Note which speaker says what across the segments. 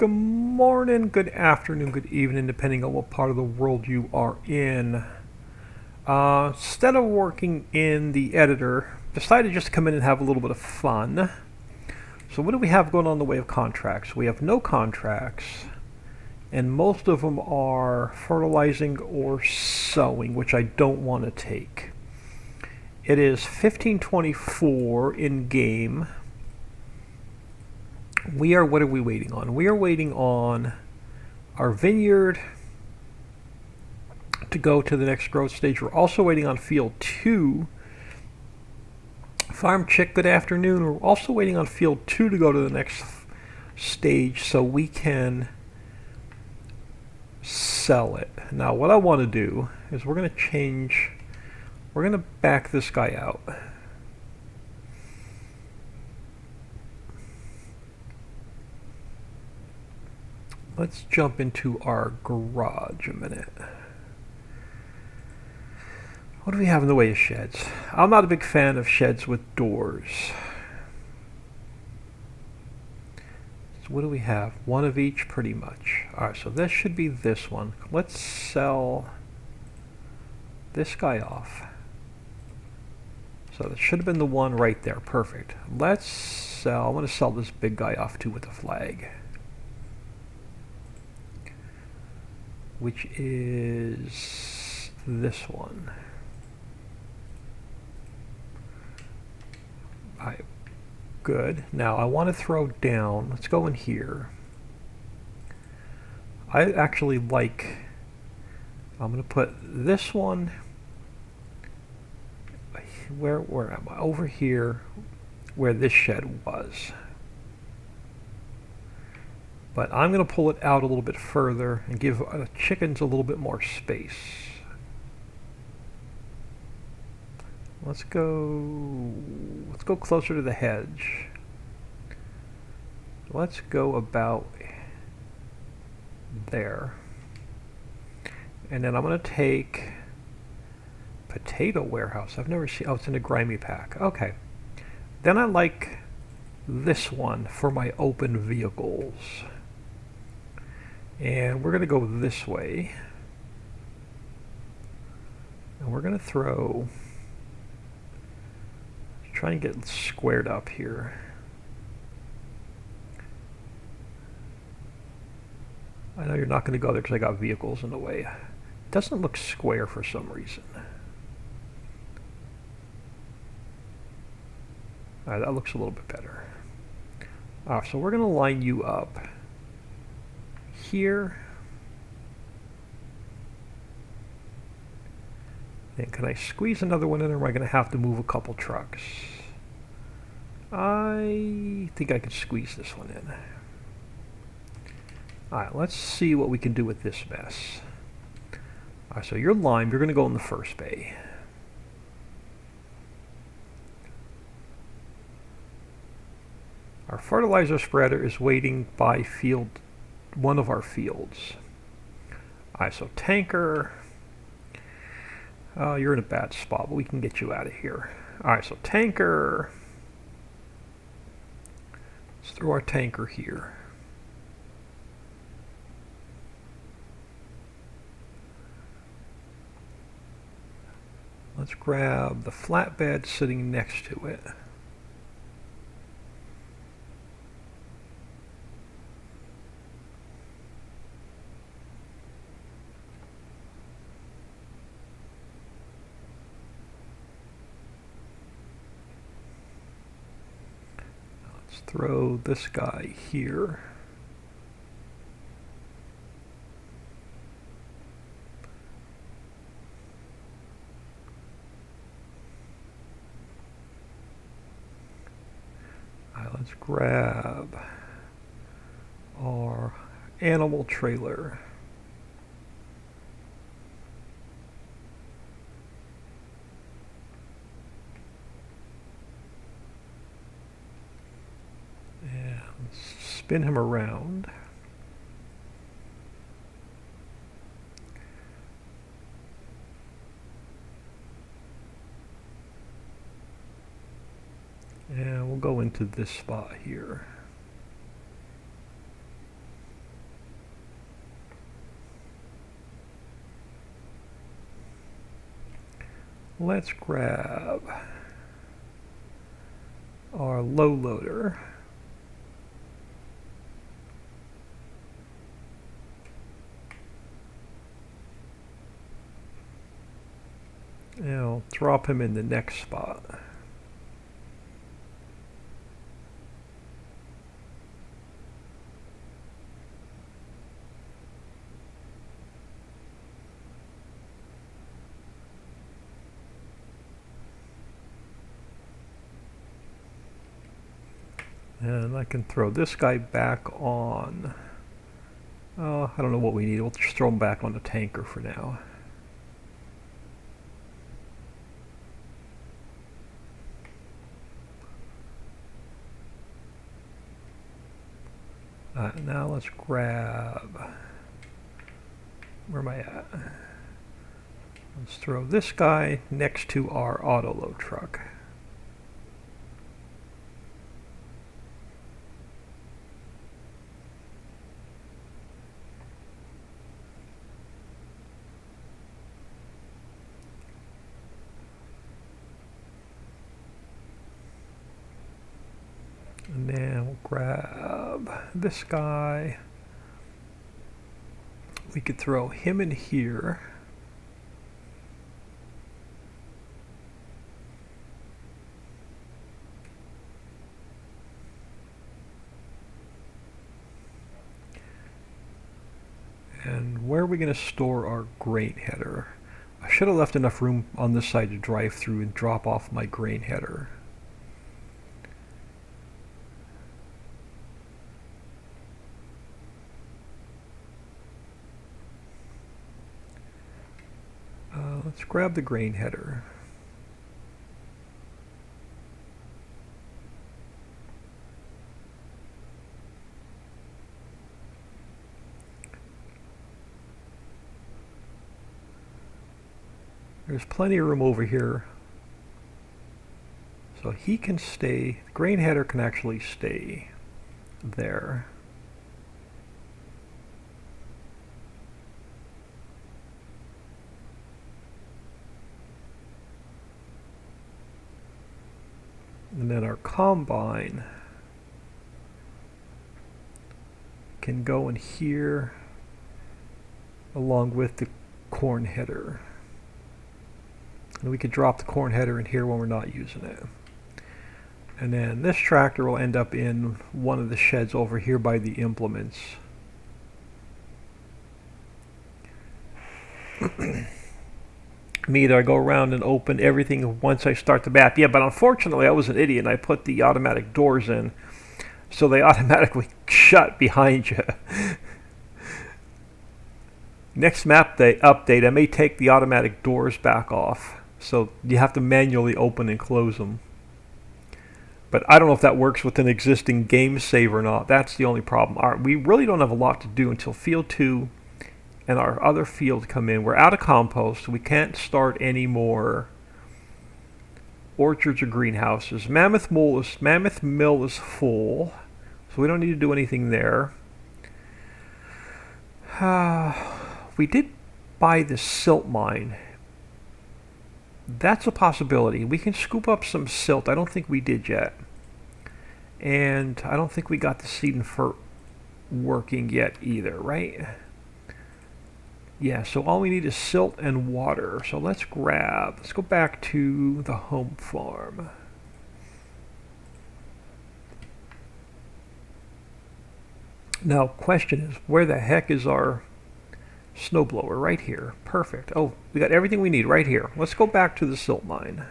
Speaker 1: Good morning, good afternoon, good evening, depending on what part of the world you are in. Instead of working in the editor, decided just to come in and have a little bit of fun. So what do we have going on in the way of contracts? We have no contracts, and most of them are fertilizing or sowing, which I don't want to take. It is 1524 in game. What are we waiting on? We are waiting on our vineyard to go to the next growth stage. We're also waiting on field 2. Farm Chick, good afternoon. We're also waiting on field 2 to go to the next stage so we can sell it. Now what I want to do is we're going to back this guy out. Let's jump into our garage a minute. What do we have in the way of sheds? I'm not a big fan of sheds with doors. So what do we have? One of each pretty much. Alright, so this should be this one. Let's sell this guy off. So that should have been the one right there. Perfect. I'm going to sell this big guy off too with the flag. Which is this one. Alright, good. Now I want to throw down, let's go in here. I actually like, I'm going to put this one, where am I? Over here, where this shed was. But I'm going to pull it out a little bit further and give chickens a little bit more space. Let's go closer to the hedge. Let's go about there. And then I'm going to take potato warehouse. I've never seen, oh, it's in a grimy pack. Okay. Then I like this one for my open vehicles. And we're going to go this way. And we're going to try and get squared up here. I know you're not going to go there because I got vehicles in the way. It doesn't look square for some reason. Alright, that looks a little bit better. Alright, so we're going to line you up here. And can I squeeze another one in, or am I going to have to move a couple trucks? I think I could squeeze this one in. Alright, let's see what we can do with this mess. Alright, so you're lime, you're going to go in the first bay. Our fertilizer spreader is waiting by one of our fields. Alright, so tanker, you're in a bad spot, but we can get you out of here. Alright, so tanker, let's throw our tanker here. Let's grab the flatbed sitting next to it. Throw this guy here. All right, let's grab our animal trailer. Spin him around. And we'll go into this spot here. Let's grab our low loader. And I'll drop him in the next spot. And I can throw this guy back on. I don't know what we need. We'll just throw him back on the tanker for now. Now let's grab, where am I at? Let's throw this guy next to our autoload truck. And then we'll grab this guy. We could throw him in here. And where are we going to store our grain header? I should have left enough room on this side to drive through and drop off my grain header. Let's grab the grain header. There's plenty of room over here. So he can stay, the grain header can actually stay there. And then our combine can go in here along with the corn header. And we could drop the corn header in here when we're not using it. And then this tractor will end up in one of the sheds over here by the implements. Me, I go around and open everything once I start the map. Yeah, but unfortunately I was an idiot and I put the automatic doors in, so they automatically shut behind you. Next map update, I may take the automatic doors back off, so you have to manually open and close them. But I don't know if that works with an existing game save or not. That's the only problem. We really don't have a lot to do until Field 2 and our other field come in. We're out of compost. We can't start any more orchards or greenhouses. Mammoth Mill is full, so we don't need to do anything there. We did buy the silt mine. That's a possibility. We can scoop up some silt. I don't think we did yet. And I don't think we got the seed and fert working yet either, right? Yeah, so all we need is silt and water. So let's go back to the home farm. Now, question is, where the heck is our snowblower? Right here. Perfect. Oh, we got everything we need right here. Let's go back to the silt mine.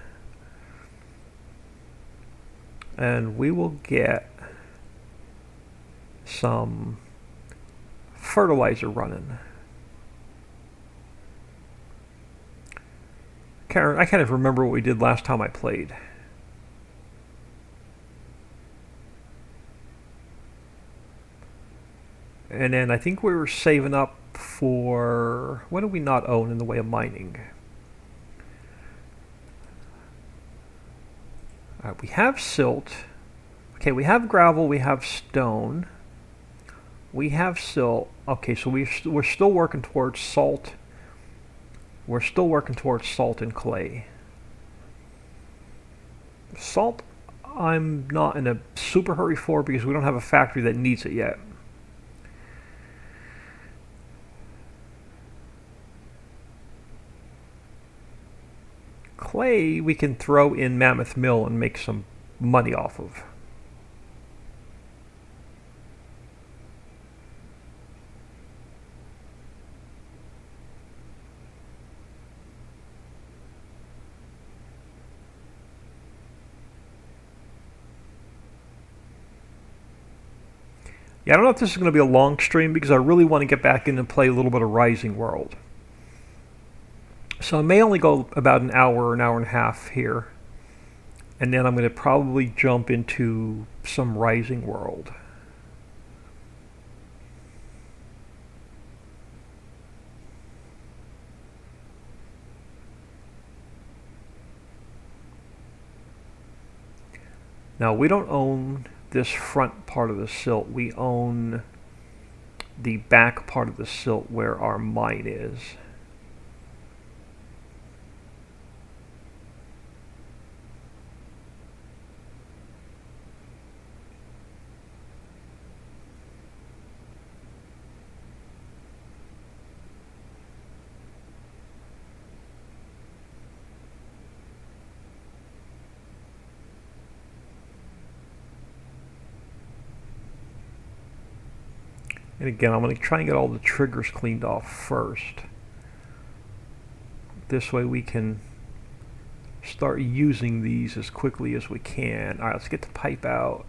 Speaker 1: And we will get some fertilizer running. I can't even remember what we did last time I played. And then I think we were saving up for, what do we not own in the way of mining? We have silt. Okay, we have gravel, we have stone. We have silt. Okay, so we're still working towards salt. We're still working towards salt and clay. Salt, I'm not in a super hurry for because we don't have a factory that needs it yet. Clay we can throw in Mammoth Mill and make some money off of. Yeah, I don't know if this is going to be a long stream because I really want to get back in and play a little bit of Rising World. So I may only go about an hour and a half here. And then I'm going to probably jump into some Rising World. Now, we don't own this front part of the silt. We own the back part of the silt where our mine is. And again, I'm going to try and get all the triggers cleaned off first. This way we can start using these as quickly as we can. Alright, let's get the pipe out.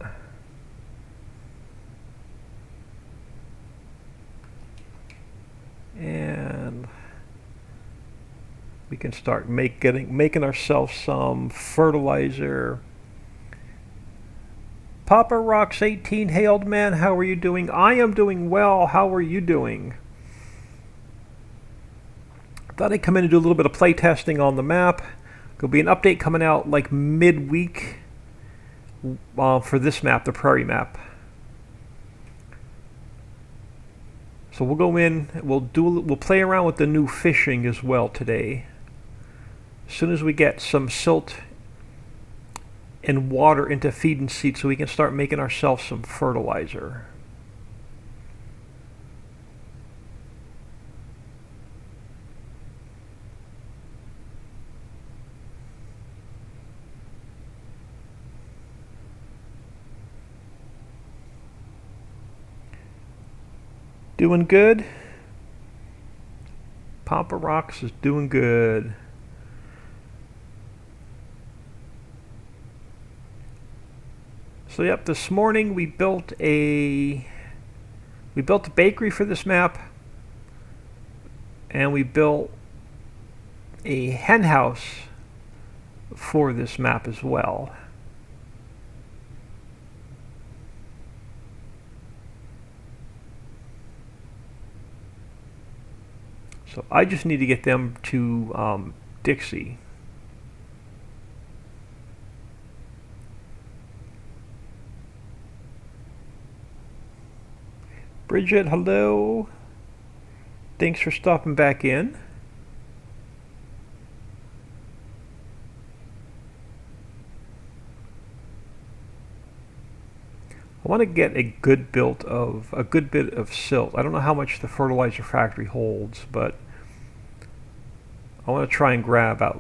Speaker 1: And we can start making ourselves some fertilizer. Papa Rocks 18, hey old man, how are you doing? I am doing well. How are you doing? Thought I'd come in and do a little bit of play testing on the map. There'll be an update coming out like midweek for this map, the Prairie map. So we'll go in. We'll play around with the new fishing as well today. As soon as we get some silt and water into feed and seed, so we can start making ourselves some fertilizer. Doing good. Papa Rocks is doing good. So yep, this morning we built a bakery for this map, and we built a hen house for this map as well. So I just need to get them to Dixie. Bridget, hello. Thanks for stopping back in. I want to get a good bit of silt. I don't know how much the fertilizer factory holds, but I want to try and grab at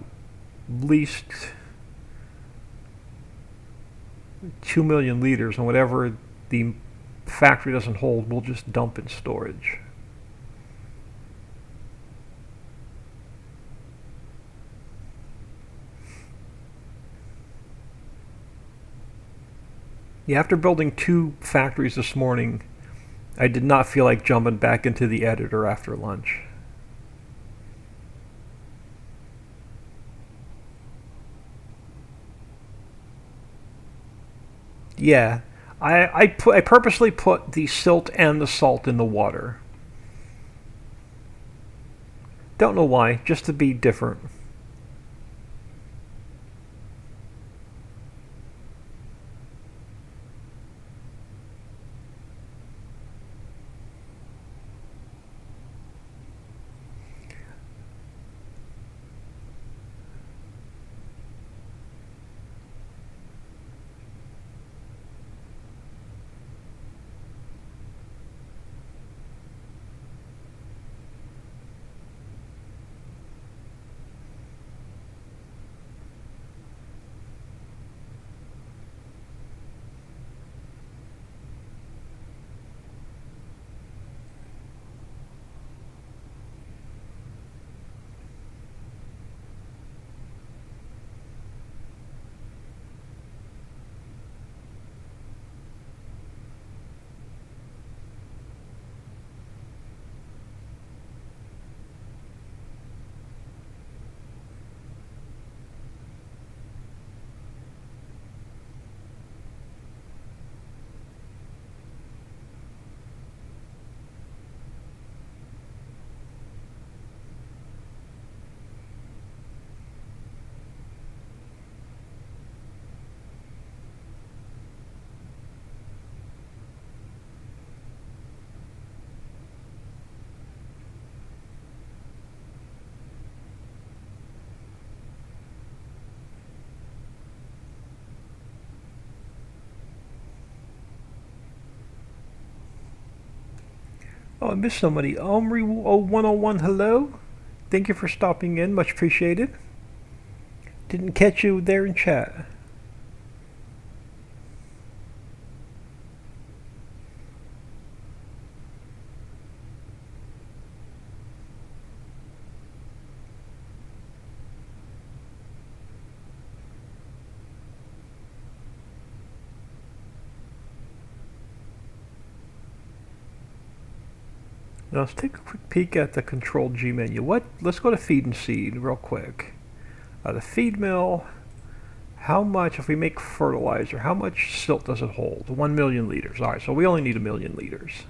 Speaker 1: least 2 million liters, and whatever the factory doesn't hold, we'll just dump in storage. Yeah, after building 2 factories this morning, I did not feel like jumping back into the editor after lunch. Yeah, I purposely put the silt and the salt in the water. Don't know why, just to be different. Oh, I missed somebody. Omri0101, hello. Thank you for stopping in. Much appreciated. Didn't catch you there in chat. Now let's take a quick peek at the Control G menu. Let's go to feed and seed real quick. The feed mill, how much, if we make fertilizer, how much silt does it hold? 1 million liters. Alright, so we only need 1 million liters.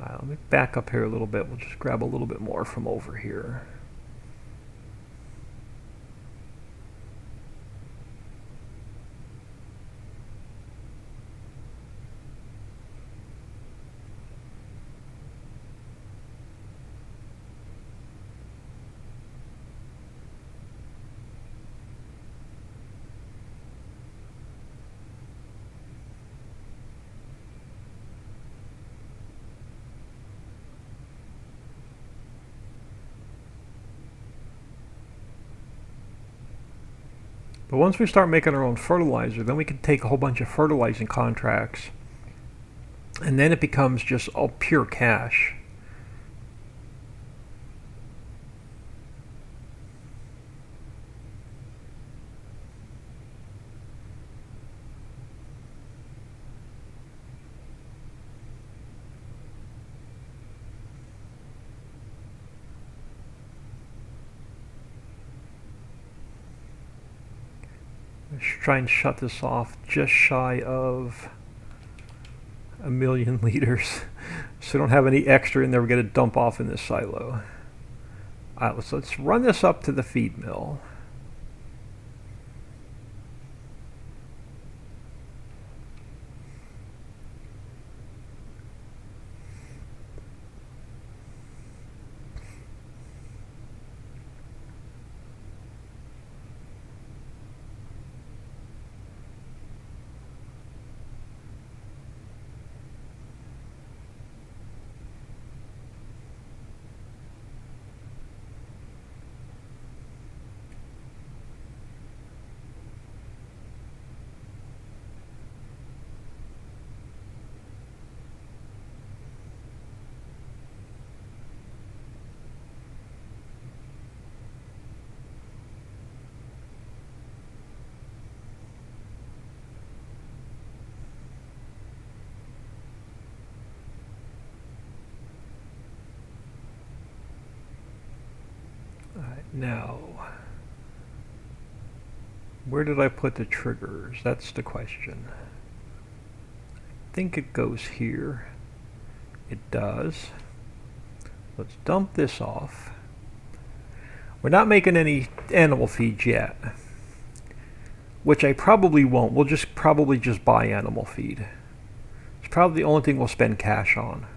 Speaker 1: Let me back up here a little bit. We'll just grab a little bit more from over here. But once we start making our own fertilizer, then we can take a whole bunch of fertilizing contracts, and then it becomes just all pure cash. Let's try and shut this off just shy of 1 million liters. So we don't have any extra in there we're going to dump off in this silo. Alright, let's run this up to the feed mill. Now, where did I put the triggers? That's the question. I think it goes here. It does. Let's dump this off. We're not making any animal feeds yet, which I probably won't. We'll just probably just buy animal feed. It's probably the only thing we'll spend cash on.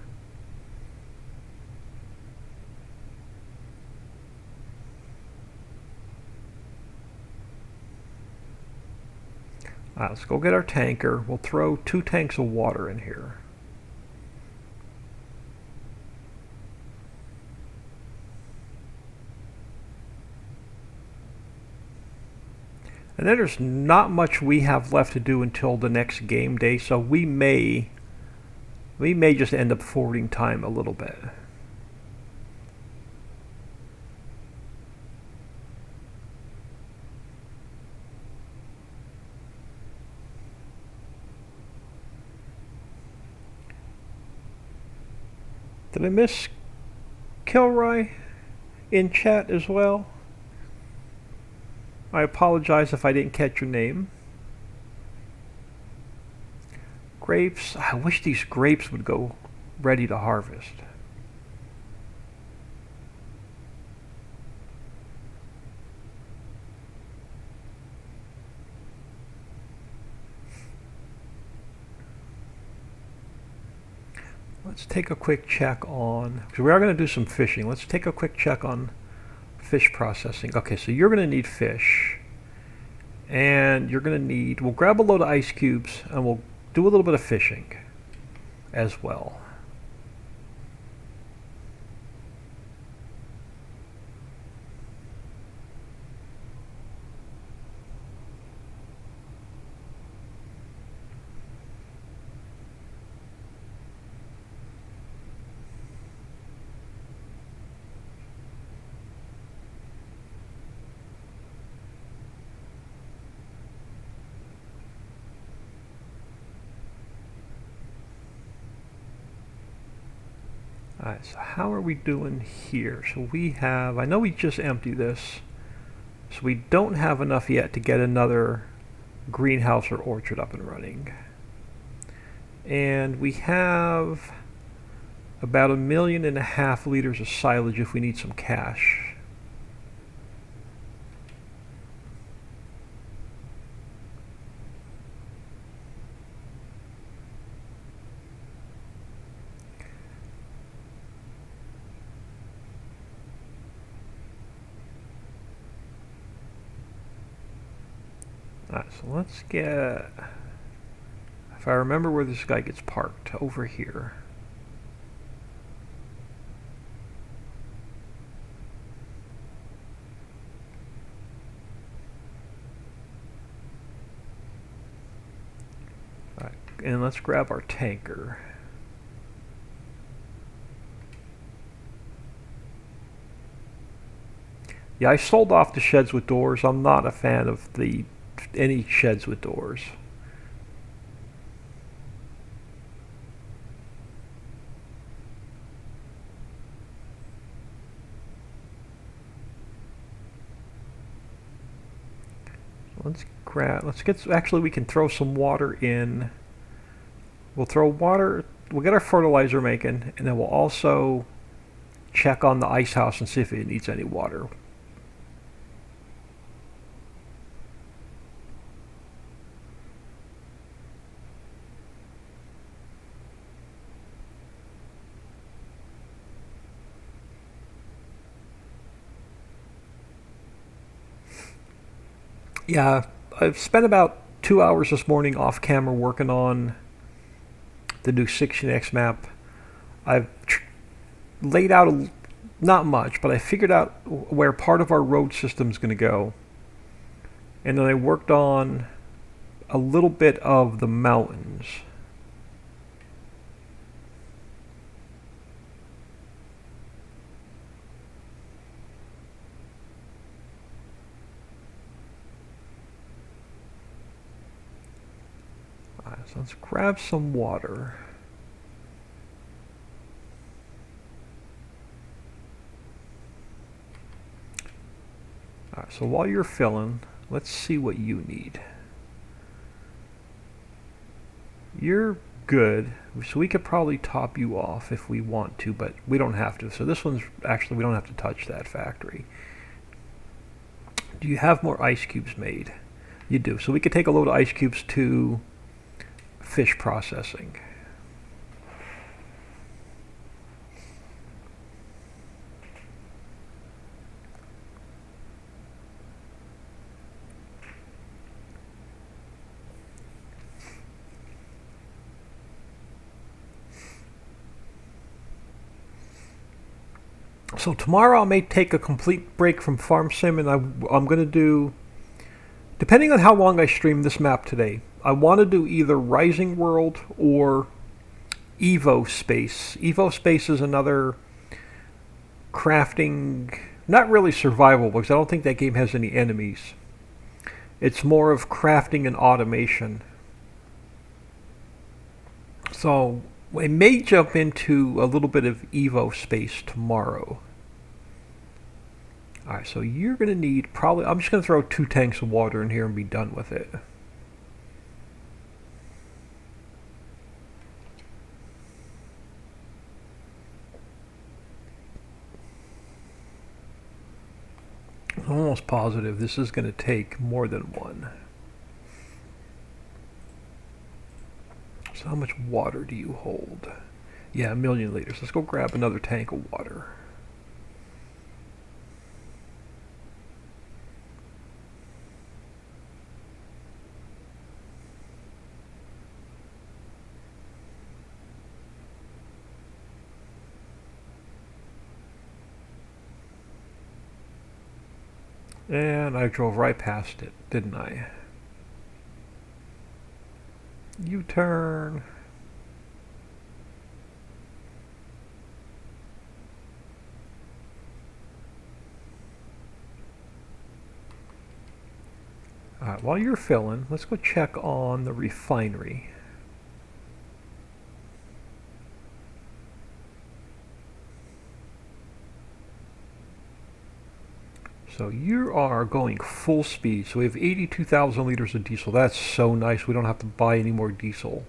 Speaker 1: Let's go get our tanker. We'll throw 2 tanks of water in here. And then there's not much we have left to do until the next game day, so we may just end up forwarding time a little bit. Did I miss Kilroy in chat as well? I apologize if I didn't catch your name. grapes. I wish these grapes would go ready to harvest. Let's take a quick check on, because we are going to do some fishing. Let's take a quick check on fish processing. Okay, so you're going to need fish. And you're going to need, we'll grab a load of ice cubes and we'll do a little bit of fishing as well. Alright, so how are we doing here? So we have, I know we just emptied this, so we don't have enough yet to get another greenhouse or orchard up and running. And we have about 1.5 million liters of silage if we need some cash. Alright, so let's get, if I remember where this guy gets parked, over here. Alright, and let's grab our tanker. Yeah, I sold off the sheds with doors. I'm not a fan of any sheds with doors. Let's get, actually we can throw some water in. We'll throw water, we'll get our fertilizer making, and then we'll also check on the ice house and see if it needs any water. Yeah, I've spent about 2 hours this morning off camera working on the new 16x map. I've laid out not much, but I figured out where part of our road system is going to go. And then I worked on a little bit of the mountains. So let's grab some water. Alright, so while you're filling, let's see what you need. You're good, so we could probably top you off if we want to, but we don't have to. So this one's actually, we don't have to touch that factory. Do you have more ice cubes made? You do. So we could take a load of ice cubes to fish processing. So tomorrow I may take a complete break from Farm Sim, and I'm going to do, depending on how long I stream this map today, I want to do either Rising World or Evo Space. Evo Space is another crafting, not really survival, because I don't think that game has any enemies. It's more of crafting and automation. So I may jump into a little bit of Evo Space tomorrow. Alright, so you're going to need probably, I'm just going to throw 2 tanks of water in here and be done with it. I'm almost positive this is going to take more than one. So how much water do you hold? Yeah, 1,000,000 liters. Let's go grab another tank of water. And I drove right past it, didn't I? U-turn. Alright, while you're filling, let's go check on the refinery. So you are going full speed. So we have 82,000 liters of diesel. That's so nice. We don't have to buy any more diesel.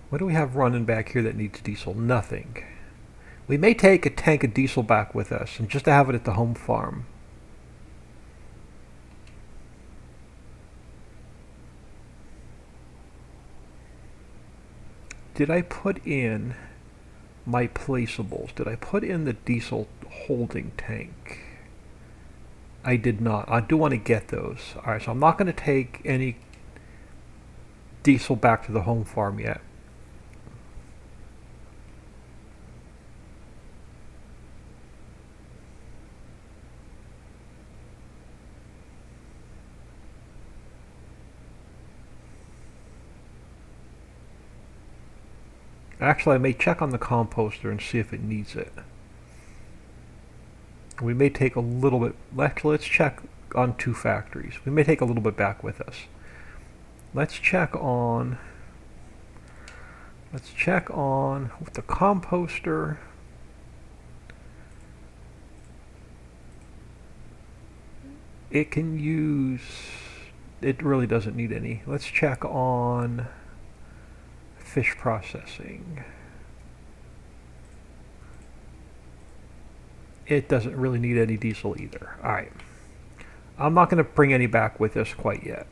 Speaker 1: What do we have running back here that needs diesel? Nothing. We may take a tank of diesel back with us and just to have it at the home farm. Did I put in my placeables? Did I put in the diesel holding tank? I did not. I do want to get those. Alright, so I'm not going to take any diesel back to the home farm yet. Actually, I may check on the composter and see if it needs it. We may take a little bit. Actually, let's check on 2 factories. We may take a little bit back with us. Let's check on with the composter. It can use. It really doesn't need any. Let's check on fish processing. It doesn't really need any diesel either. Alright. I'm not going to bring any back with us quite yet.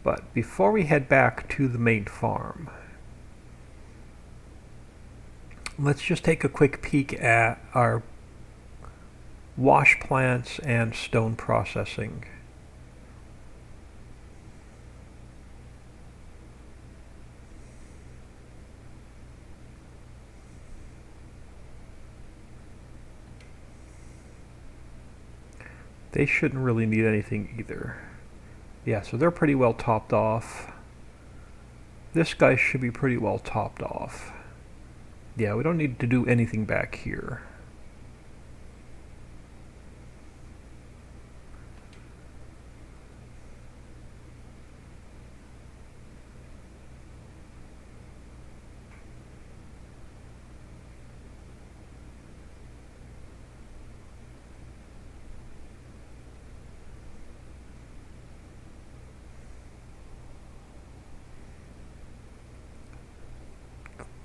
Speaker 1: But before we head back to the main farm, let's just take a quick peek at our wash plants and stone processing. They shouldn't really need anything either. Yeah, so they're pretty well topped off. This guy should be pretty well topped off. Yeah, we don't need to do anything back here.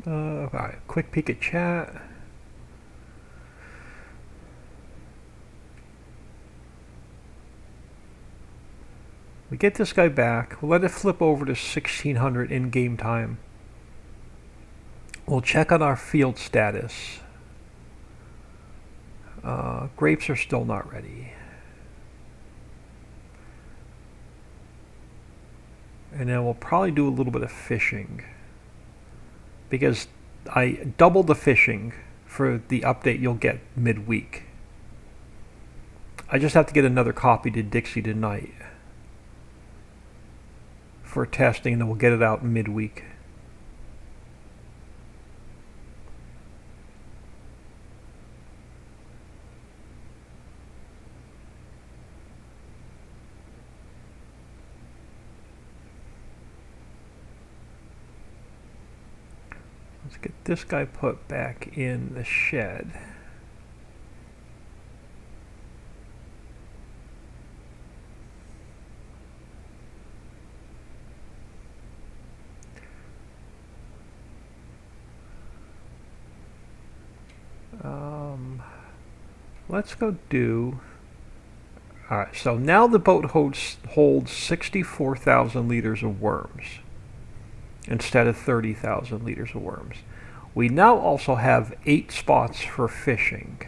Speaker 1: Alright, quick peek at chat. We get this guy back. We'll let it flip over to 1600 in game time. We'll check on our field status. Grapes are still not ready. And then we'll probably do a little bit of fishing, because I doubled the fishing for the update you'll get midweek. I just have to get another copy to Dixie tonight for testing, and then we'll get it out midweek. Let's get this guy put back in the shed. let's go do... Alright, so now the boat holds 64,000 liters of worms instead of 30,000 liters of worms. We now also have 8 spots for fishing.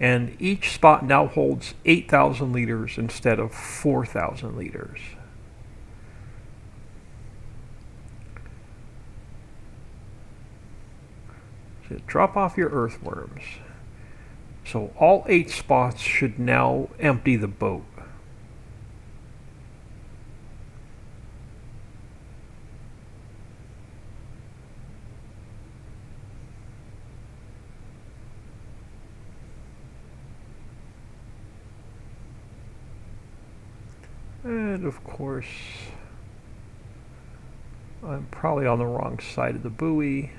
Speaker 1: And each spot now holds 8,000 liters instead of 4,000 liters. So drop off your earthworms. So all 8 spots should now empty the boat. And of course, I'm probably on the wrong side of the buoy.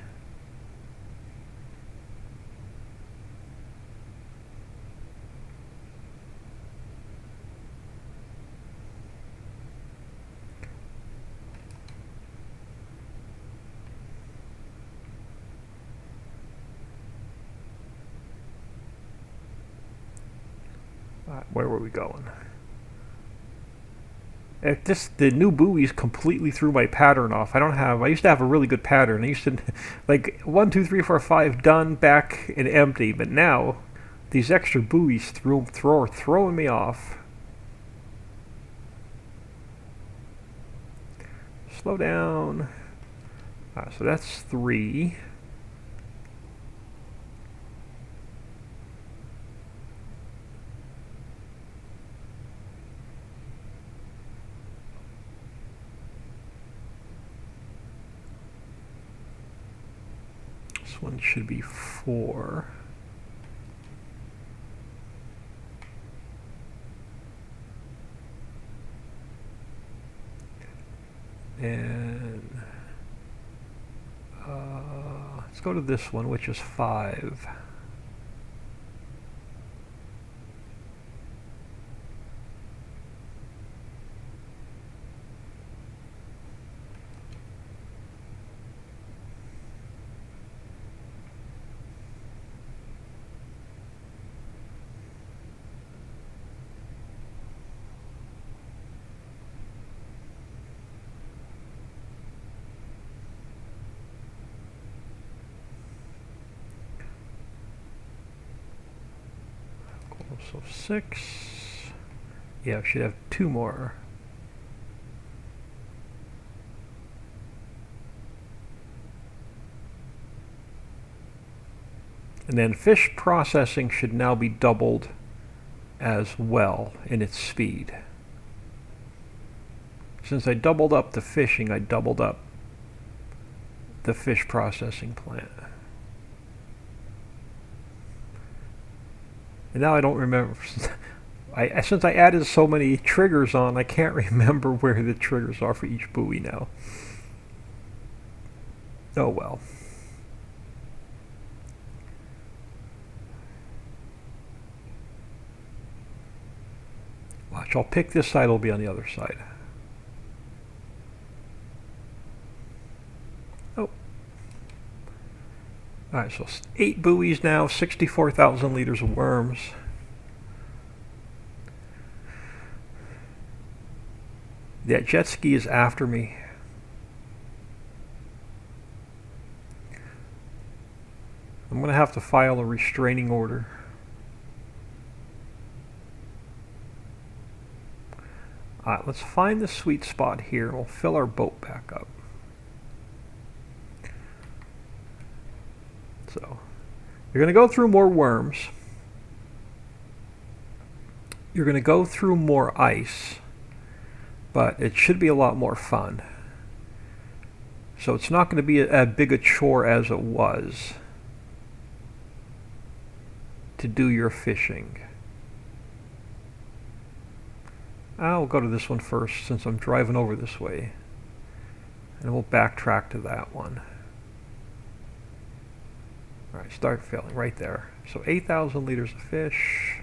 Speaker 1: Where were we going? The new buoys completely threw my pattern off. I used to have a really good pattern. I used to, like, 1, 2, 3, 4, 5, done, back, and empty. But now, these extra buoys throwing me off. Slow down. So that's 3. This one should be 4. And let's go to this one, which is 5. So 6. Yeah, we should have 2 more. And then fish processing should now be doubled as well in its speed. Since I doubled up the fishing, I doubled up the fish processing plant. And now I don't remember. Since I added so many triggers on, I can't remember where the triggers are for each buoy now. Oh well. Watch, I'll pick this side, it'll be on the other side. Oh. Alright, so 8 buoys now, 64,000 liters of worms. That jet ski is after me. I'm going to have to file a restraining order. Alright, let's find the sweet spot here. We'll fill our boat back up. So, you're going to go through more worms. You're going to go through more ice. But it should be a lot more fun. So it's not going to be as big a chore as it was to do your fishing. I'll go to this one first since I'm driving over this way. And we'll backtrack to that one. Alright, start filling right there. So 8,000 liters of fish.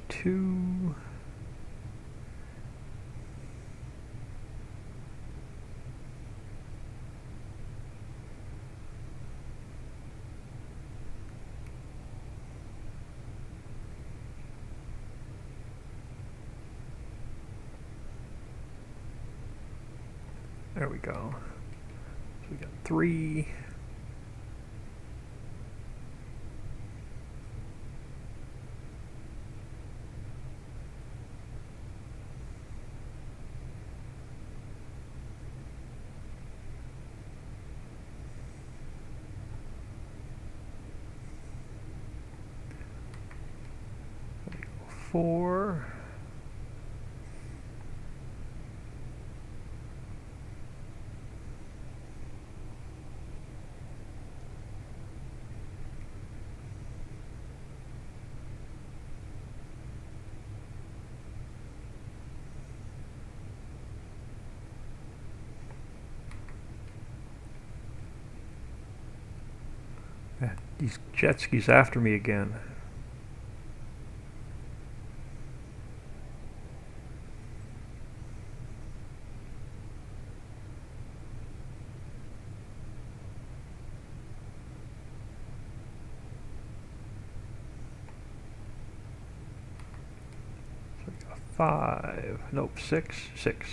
Speaker 1: 2. There we go. So we got 3. There we go. 4. These jet skis after me again. So we got 5. Nope, 6. 6.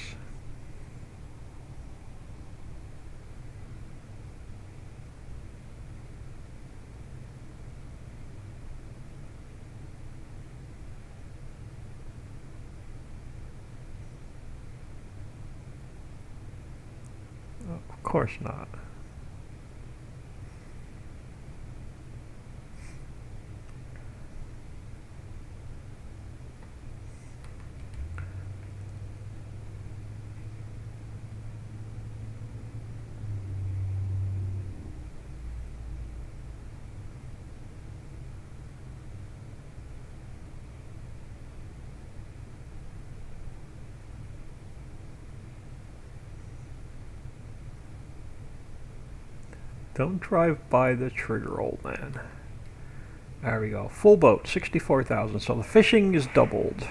Speaker 1: Of course not. Don't drive by the trigger, old man. There we go. Full boat, 64,000. So the fishing is doubled.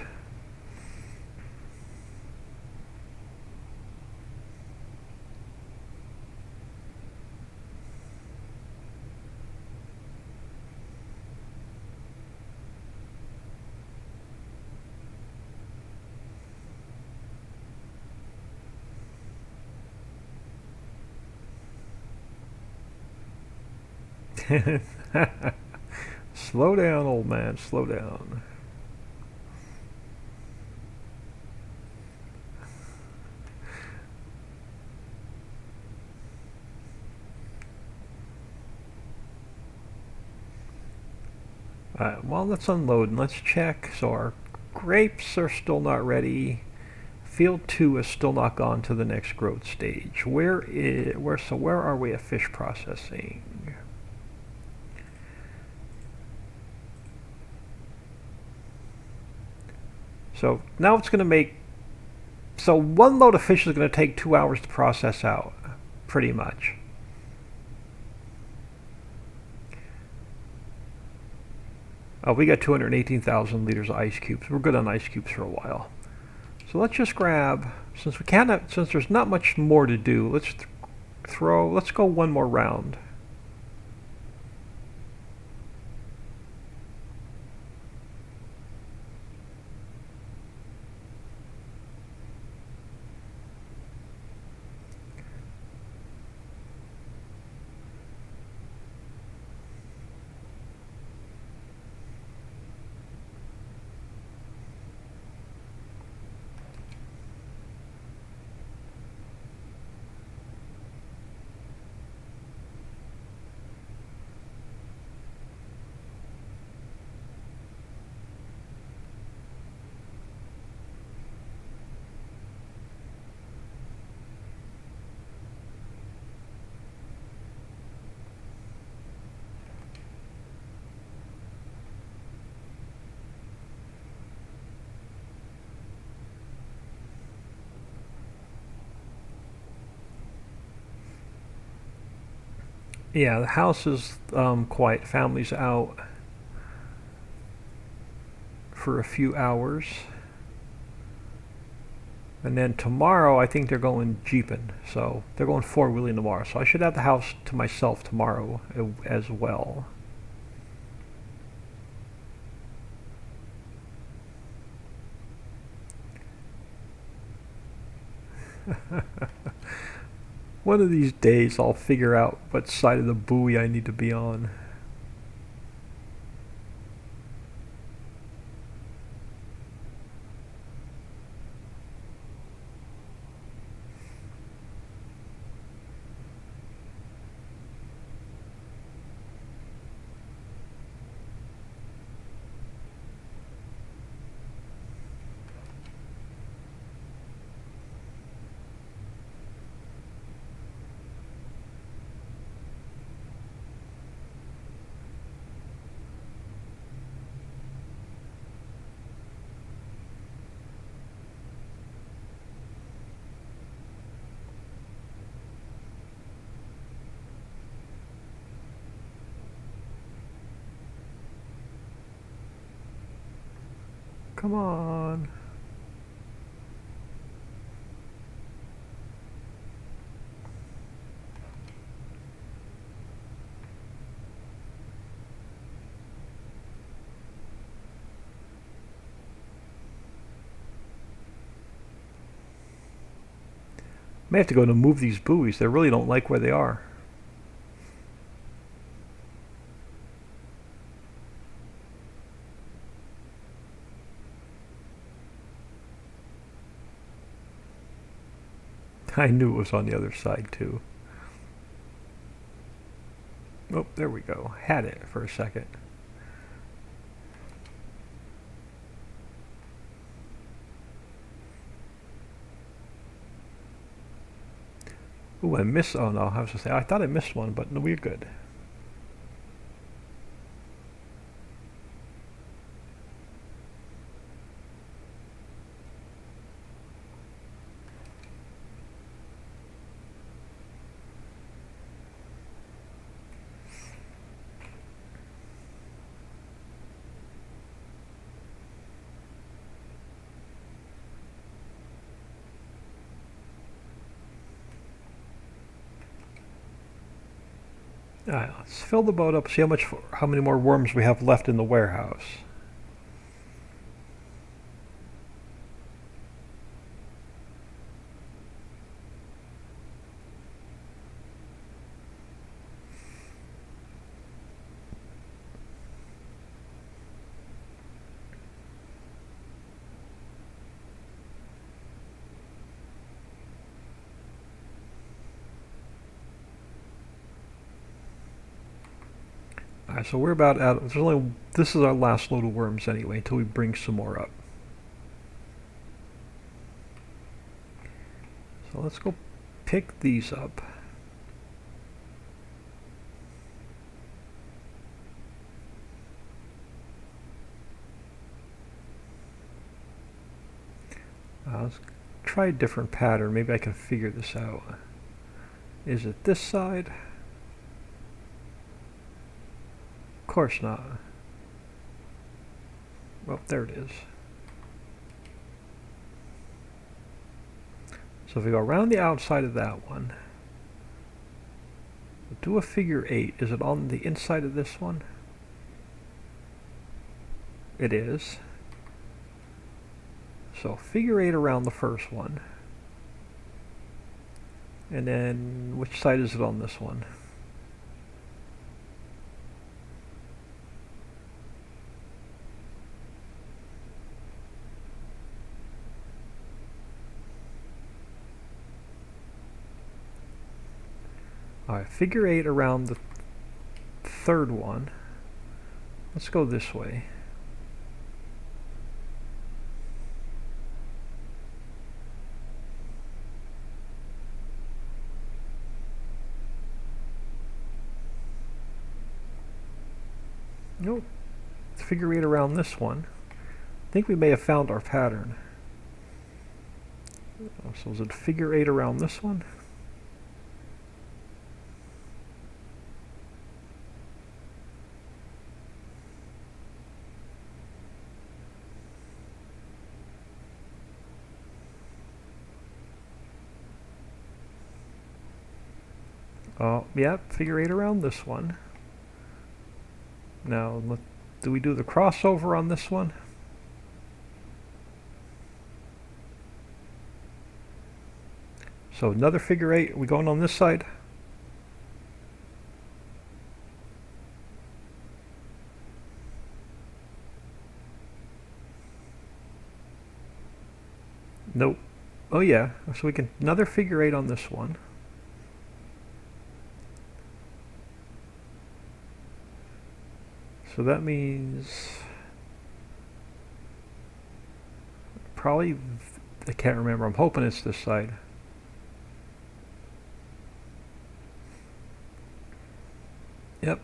Speaker 1: Slow down, old man. Slow down. Well, let's unload and let's check. So our grapes are still not ready. Field 2 is still not gone to the next growth stage. Where are we at fish processing? So now it's going to make, so one load of fish is going to take 2 hours to process out, pretty much. We got 218,000 liters of ice cubes. We're good on ice cubes for a while. So let's just grab, since there's not much more to do, let's go one more round. Yeah, the house is quiet. Family's out for a few hours. And then tomorrow, I think they're going jeeping. So they're going four-wheeling tomorrow. So I should have the house to myself tomorrow as well. One of these days I'll figure out what side of the buoy I need to be on. Come on. May have to go to move these buoys. They really don't like where they are. I knew it was on the other side too. Oh, there we go. Had it for a second. Ooh, I missed. Oh no, I was gonna say I thought I missed one, but no, we're good. All right, let's fill the boat up. See how many more worms we have left in the warehouse. Alright, so we're about out. This is our last load of worms anyway, until we bring some more up. So let's go pick these up. Let's try a different pattern. Maybe I can figure this out. Is it this side? Of course not. Well, there it is. So if we go around the outside of that one, do a figure 8. Is it on the inside of this one? It is. So figure 8 around the first one. And then which side is it on this one? Alright, figure 8 around the third one. Let's go this way. Nope. Figure 8 around this one. I think we may have found our pattern. So is it figure 8 around this one? Oh, yeah, figure 8 around this one. Now, do we do the crossover on this one? So another figure 8. Are we going on this side? Nope. Oh yeah, so we can another figure 8 on this one. So that means probably, I can't remember. I'm hoping it's this side. Yep.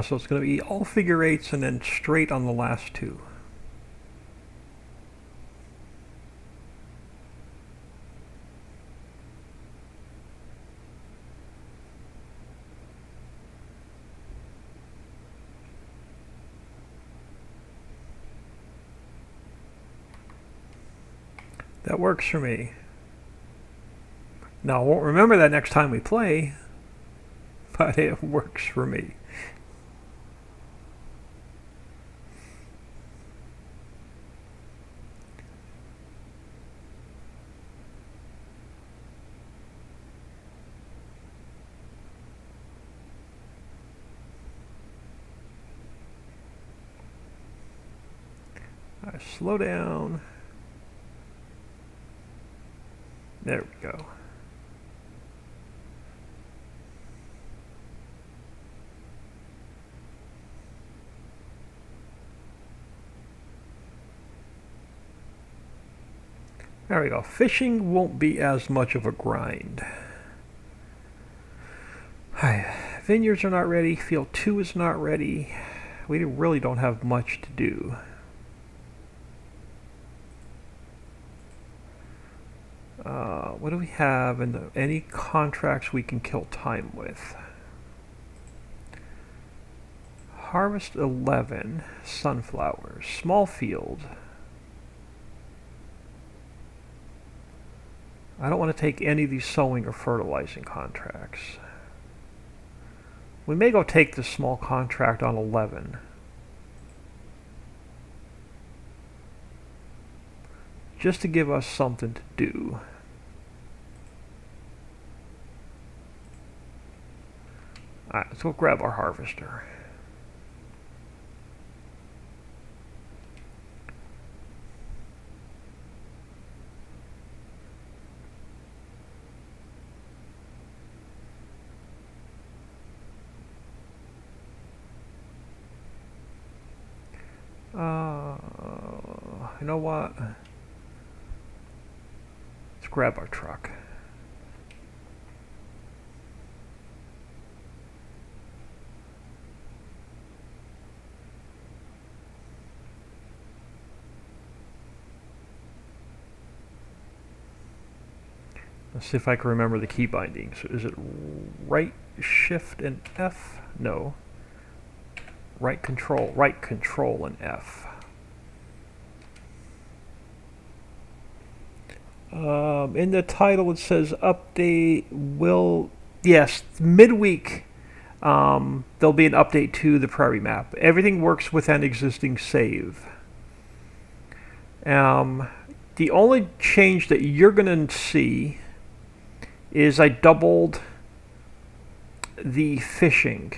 Speaker 1: So it's going to be all figure 8s and then straight on the last two. That works for me. Now, I won't remember that next time we play, but it works for me. Slow down. There we go. There we go. Fishing won't be as much of a grind. Vineyards are not ready. Field 2 is not ready. We really don't have much to do. What do we have in any contracts we can kill time with? Harvest 11, sunflowers, small field. I don't want to take any of these sowing or fertilizing contracts. We may go take the small contract on 11. Just to give us something to do. Alright, let's go grab our harvester. You know what? Let's grab our truck. Let's see if I can remember the key bindings. Is it right shift and F? No. Right control and F. In the title it says update will, yes, midweek there'll be an update to the Prairie map. Everything works with an existing save. The only change that you're going to see is I doubled the fishing.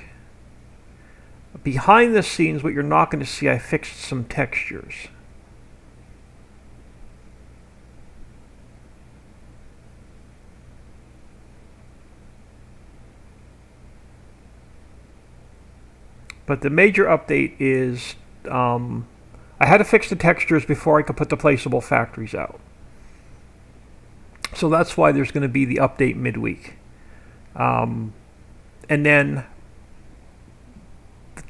Speaker 1: Behind the scenes, what you're not going to see, I fixed some textures. But the major update is I had to fix the textures before I could put the placeable factories out. So that's why there's going to be the update midweek. And then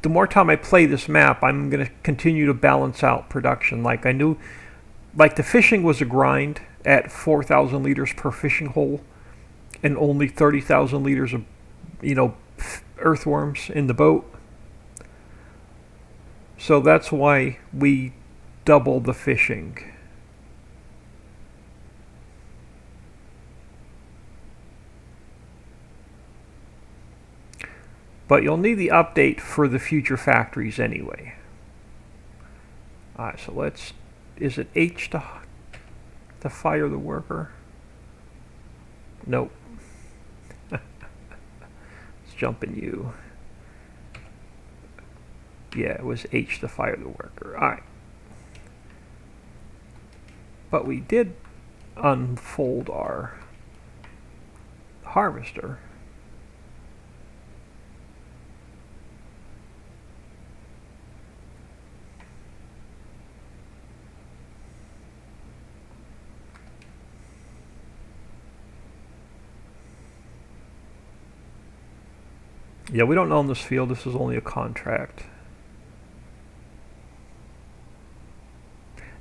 Speaker 1: the more time I play this map, I'm going to continue to balance out production. Like I knew, like the fishing was a grind at 4,000 liters per fishing hole and only 30,000 liters of, earthworms in the boat. So that's why we doubled the fishing. But you'll need the update for the future factories anyway. Alright, so let's... Is it H to fire the worker? Nope. Let's jump in U. Yeah, it was H to fire the worker. Alright. But we did unfold our harvester. Yeah, we don't own this field. This is only a contract.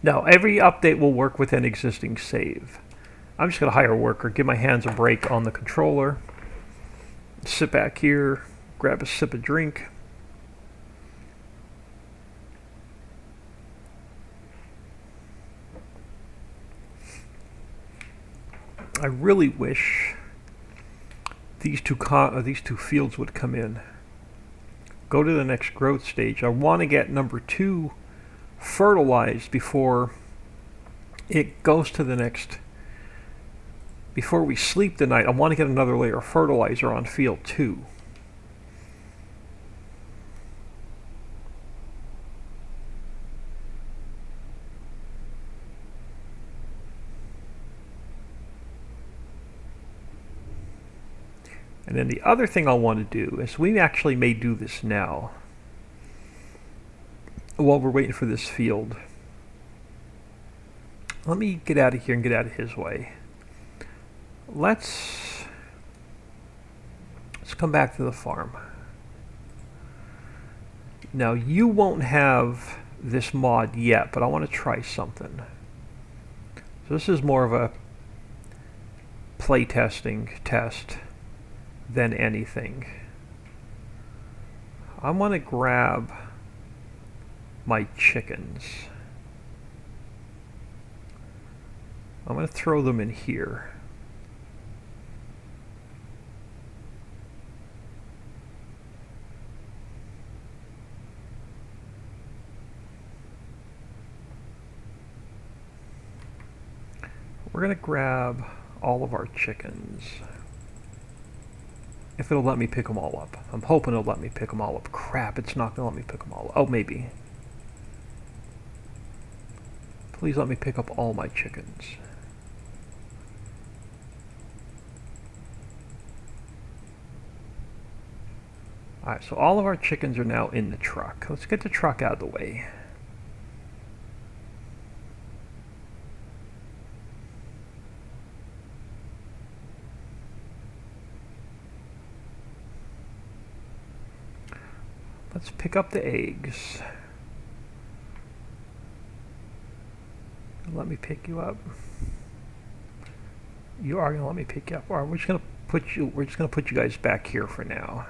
Speaker 1: No, every update will work with an existing save. I'm just going to hire a worker, give my hands a break on the controller, sit back here, grab a sip of drink. I really wish these two fields would come in. Go to the next growth stage. I want to get number 2 fertilized before it goes to the next. Before we sleep tonight, I want to get another layer of fertilizer on field 2. And then the other thing I want to do is we actually may do this now while we're waiting for this field. Let me get out of here and get out of his way. Let's come back to the farm. Now you won't have this mod yet, but I want to try something. So this is more of a playtesting test than anything. I want to grab my chickens. I'm going to throw them in here. We're going to grab all of our chickens. If it'll let me pick them all up. I'm hoping it'll let me pick them all up. Crap, it's not going to let me pick them all up. Oh, maybe. Please let me pick up all my chickens. Alright, so all of our chickens are now in the truck. Let's get the truck out of the way. Let's pick up the eggs. Let me pick you up. You are gonna let me pick you up. All right, we're just gonna put you guys back here for now.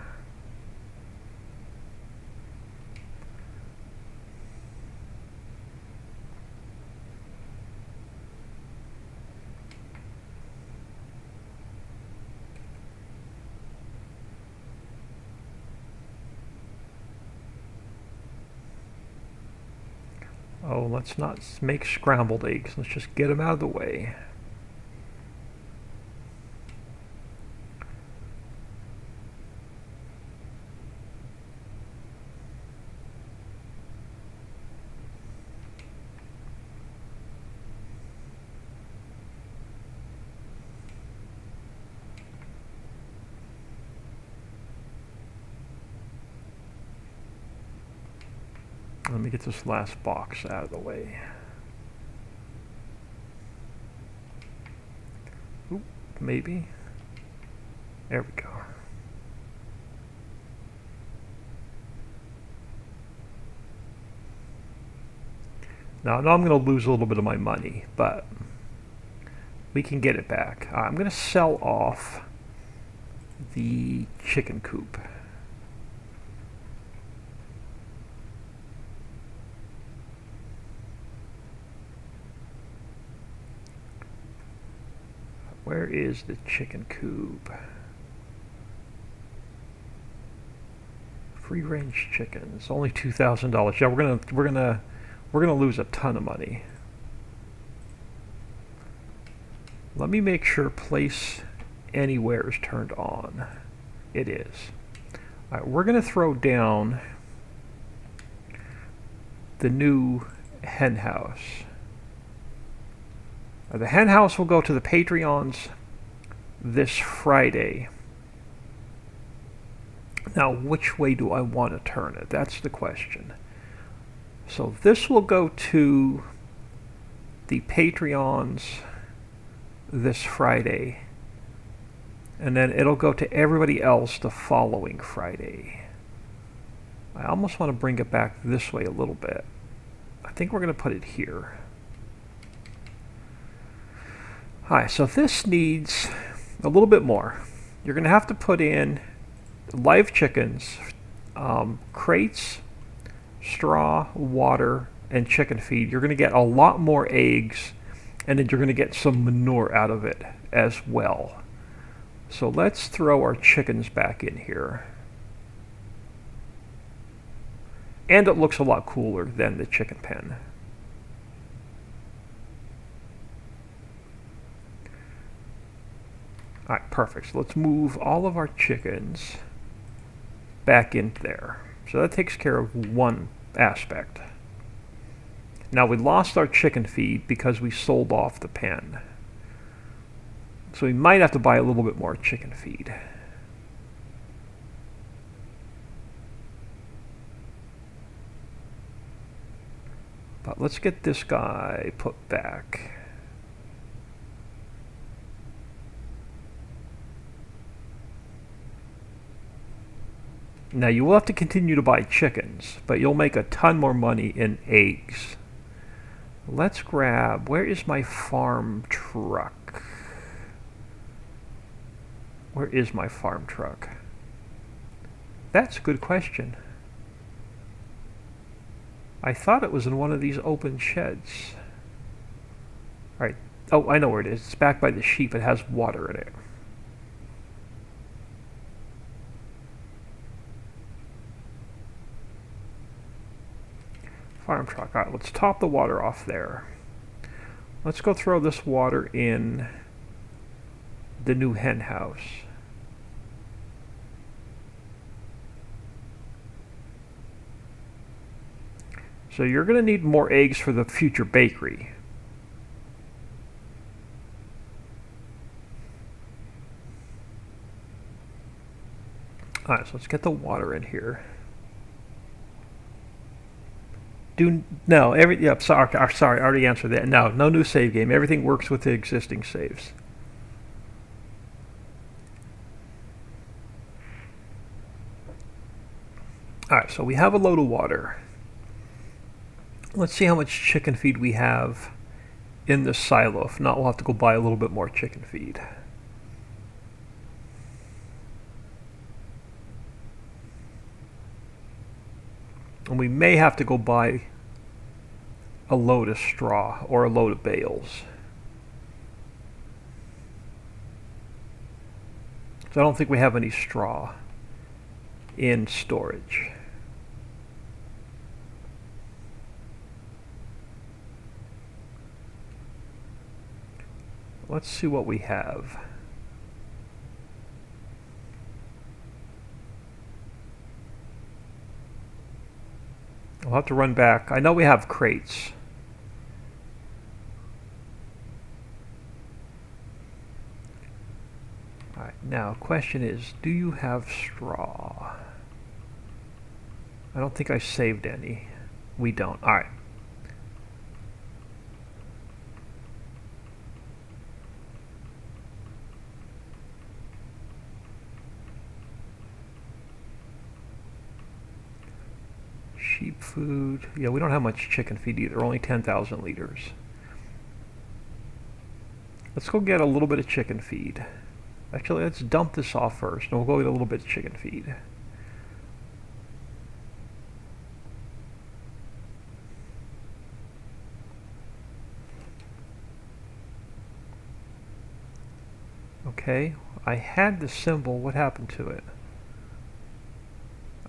Speaker 1: Oh, let's not make scrambled eggs. Let's just get them out of the way. Let me get this last box out of the way. Oop, maybe. There we go. Now, I know I'm going to lose a little bit of my money, but we can get it back. I'm going to sell off the chicken coop. Where is the chicken coop? Free range chickens, only $2,000. Yeah, we're gonna lose a ton of money. Let me make sure place anywhere is turned on. It is. All right, we're gonna throw down the new hen house. The hen house will go to the Patreons this Friday. Now, which way do I want to turn it? That's the question. So this will go to the Patreons this Friday, and then it'll go to everybody else the following Friday. I almost want to bring it back this way a little bit. I think we're going to put it here. Alright, so this needs a little bit more. You're going to have to put in live chickens, crates, straw, water, and chicken feed. You're going to get a lot more eggs, and then you're going to get some manure out of it as well. So let's throw our chickens back in here. And it looks a lot cooler than the chicken pen. Alright, perfect. So let's move all of our chickens back in there. So that takes care of one aspect. Now we lost our chicken feed because we sold off the pen. So we might have to buy a little bit more chicken feed. But let's get this guy put back. Now you will have to continue to buy chickens, but you'll make a ton more money in eggs. Let's grab, where is my farm truck? Where is my farm truck? That's a good question. I thought it was in one of these open sheds. Alright, oh, I know where it is. It's back by the sheep. It has water in it. Farm truck. Alright, let's top the water off there. Let's go throw this water in the new hen house. So you're going to need more eggs for the future bakery. Alright, so let's get the water in here. Sorry, I already answered that. No new save game. Everything works with the existing saves. Alright, so we have a load of water. Let's see how much chicken feed we have in the silo. If not, we'll have to go buy a little bit more chicken feed. And we may have to go buy a load of straw or a load of bales. So I don't think we have any straw in storage. Let's see what we have. I'll have to run back. I know we have crates. Alright, now question is, do you have straw? I don't think I saved any. We don't. Alright. Sheep food. Yeah, we don't have much chicken feed either. Only 10,000 liters. Let's go get a little bit of chicken feed. Actually, let's dump this off first, and we'll go get a little bit of chicken feed. Okay, I had the symbol. What happened to it?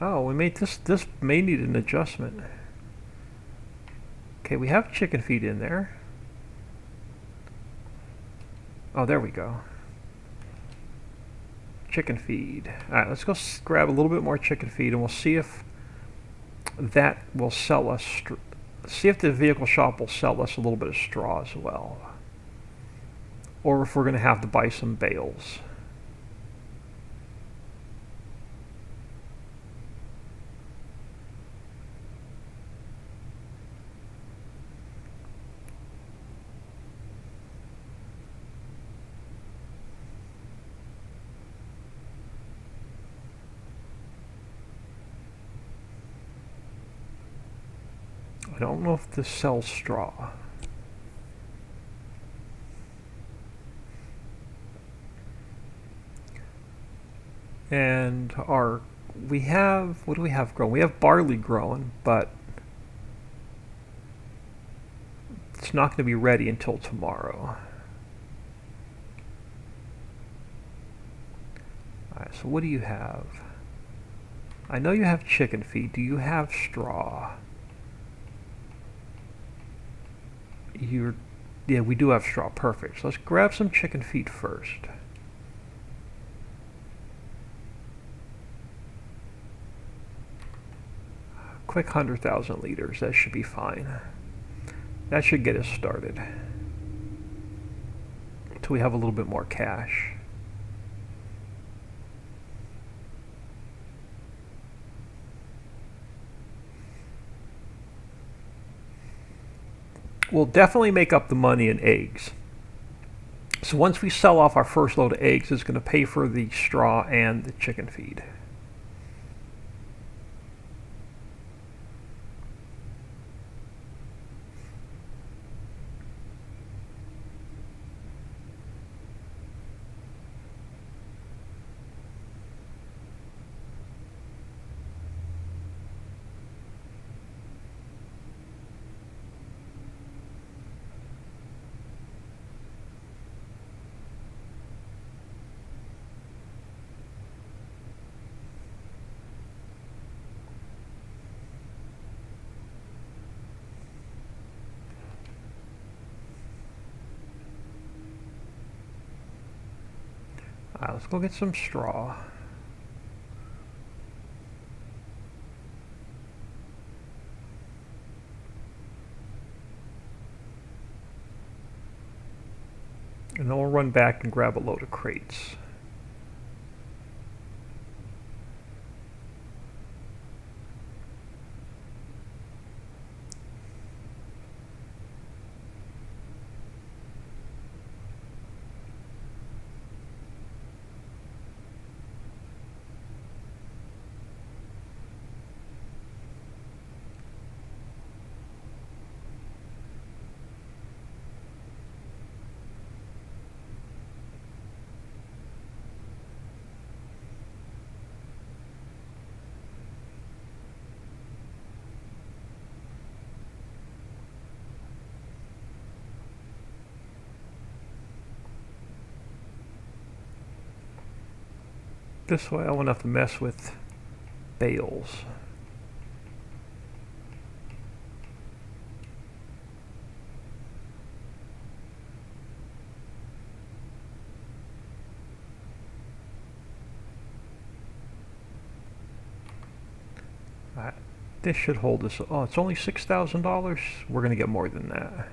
Speaker 1: Oh, we made this. This may need an adjustment. Okay, we have chicken feed in there. Oh, there we go. Chicken feed. Alright, let's go grab a little bit more chicken feed and we'll see if that will sell us. See if the vehicle shop will sell us a little bit of straw as well. Or if we're going to have to buy some bales. I don't know if this sells straw. And we have, what do we have growing? We have barley growing, but it's not going to be ready until tomorrow. Alright, so what do you have? I know you have chicken feed. Do you have straw? Yeah, we do have straw. Perfect. So let's grab some chicken feed first. Quick 100,000 liters. That should be fine. That should get us started. Until we have a little bit more cash. We'll definitely make up the money in eggs. So once we sell off our first load of eggs, it's going to pay for the straw and the chicken feed. Let's go get some straw. And then we'll run back and grab a load of crates. This way I won't have to mess with bales. This should hold us. Oh, it's only $6,000. We're going to get more than that.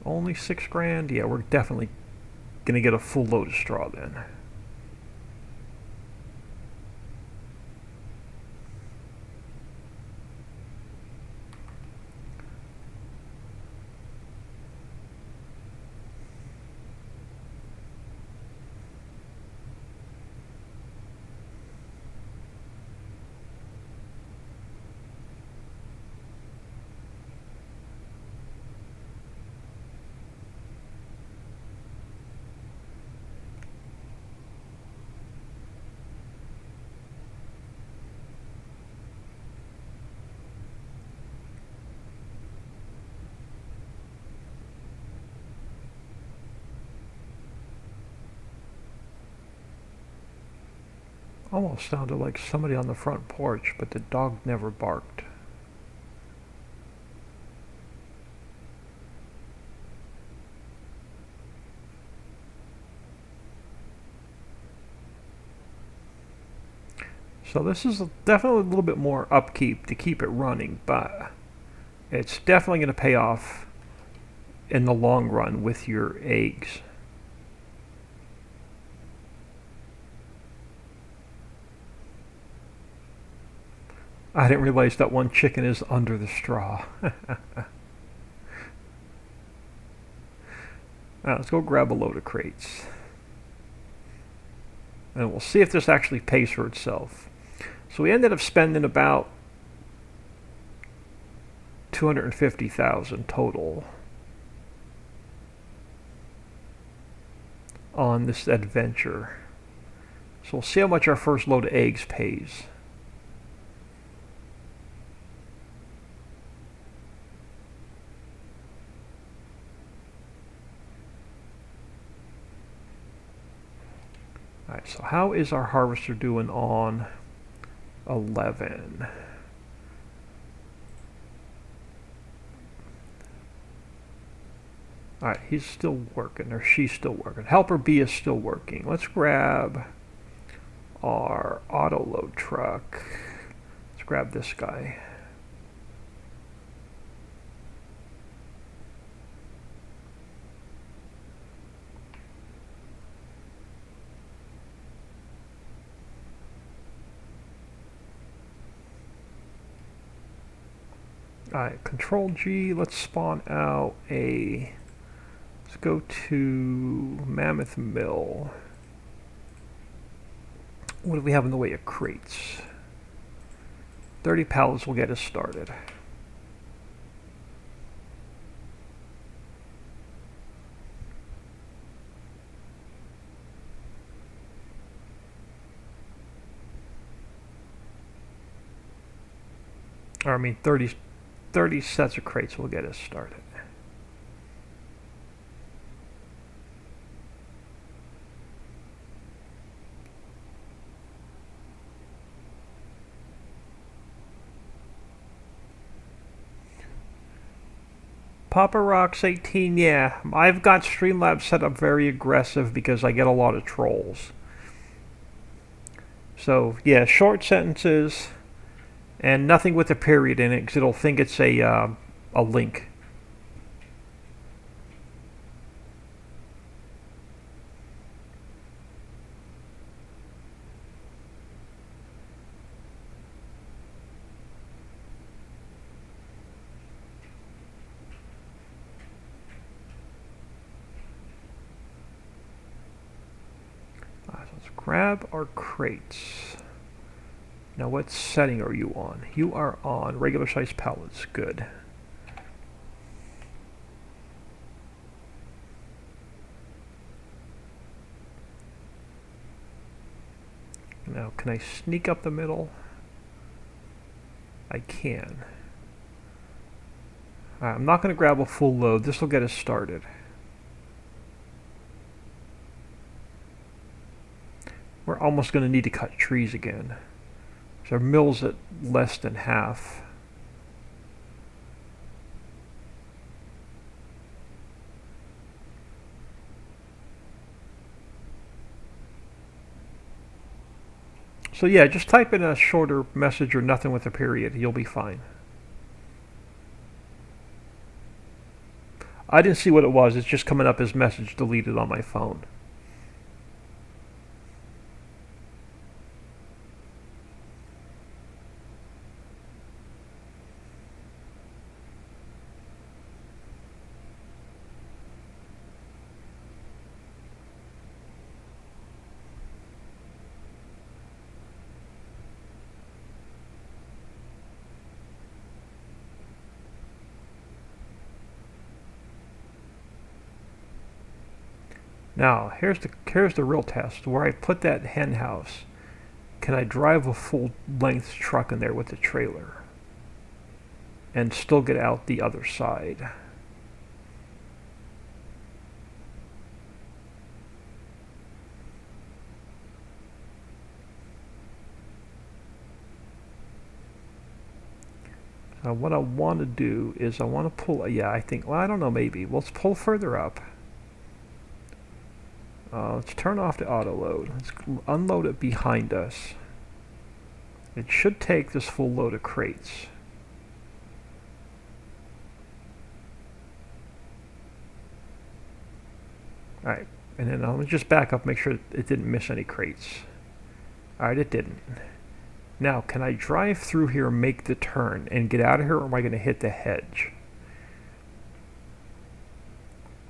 Speaker 1: Only $6,000. Yeah, we're definitely going to get a full load of straw then. Almost sounded like somebody on the front porch, but the dog never barked. So this is definitely a little bit more upkeep to keep it running, but it's definitely going to pay off in the long run with your eggs. I didn't realize that one chicken is under the straw. Let's go grab a load of crates. And we'll see if this actually pays for itself. So we ended up spending about 250,000 total on this adventure. So we'll see how much our first load of eggs pays. Alright, so how is our harvester doing on 11? Alright, he's still working, or she's still working. Helper B is still working. Let's grab our auto load truck. Let's grab this guy. Alright, Control G, let's spawn out a, let's go to Mammoth Mill. What do we have in the way of crates? 30 pallets will get us started. Or I mean 30 sets of crates will get us started. Papa Rocks 18, yeah. I've got Streamlabs set up very aggressive because I get a lot of trolls. So, yeah, short sentences and nothing with a period in it because it'll think it's a link. Let's grab our crates. Now what setting are you on? You are on regular size pallets. Good. Now can I sneak up the middle? I can. I'm not going to grab a full load. This will get us started. We're almost going to need to cut trees again. So our mill's at less than half. So yeah, just type in a shorter message or nothing with a period. You'll be fine. I didn't see what it was. It's just coming up as message deleted on my phone. Now, here's the real test. Where I put that hen house, can I drive a full length truck in there with the trailer and still get out the other side? What I want to do is I want to pull, yeah, I think, well, I don't know, maybe. Let's pull further up. Let's turn off the auto load. Let's unload it behind us. It should take this full load of crates. Alright, and then I'll just back up, make sure it didn't miss any crates. Alright, it didn't. Now, can I drive through here and make the turn and get out of here, or am I going to hit the hedge?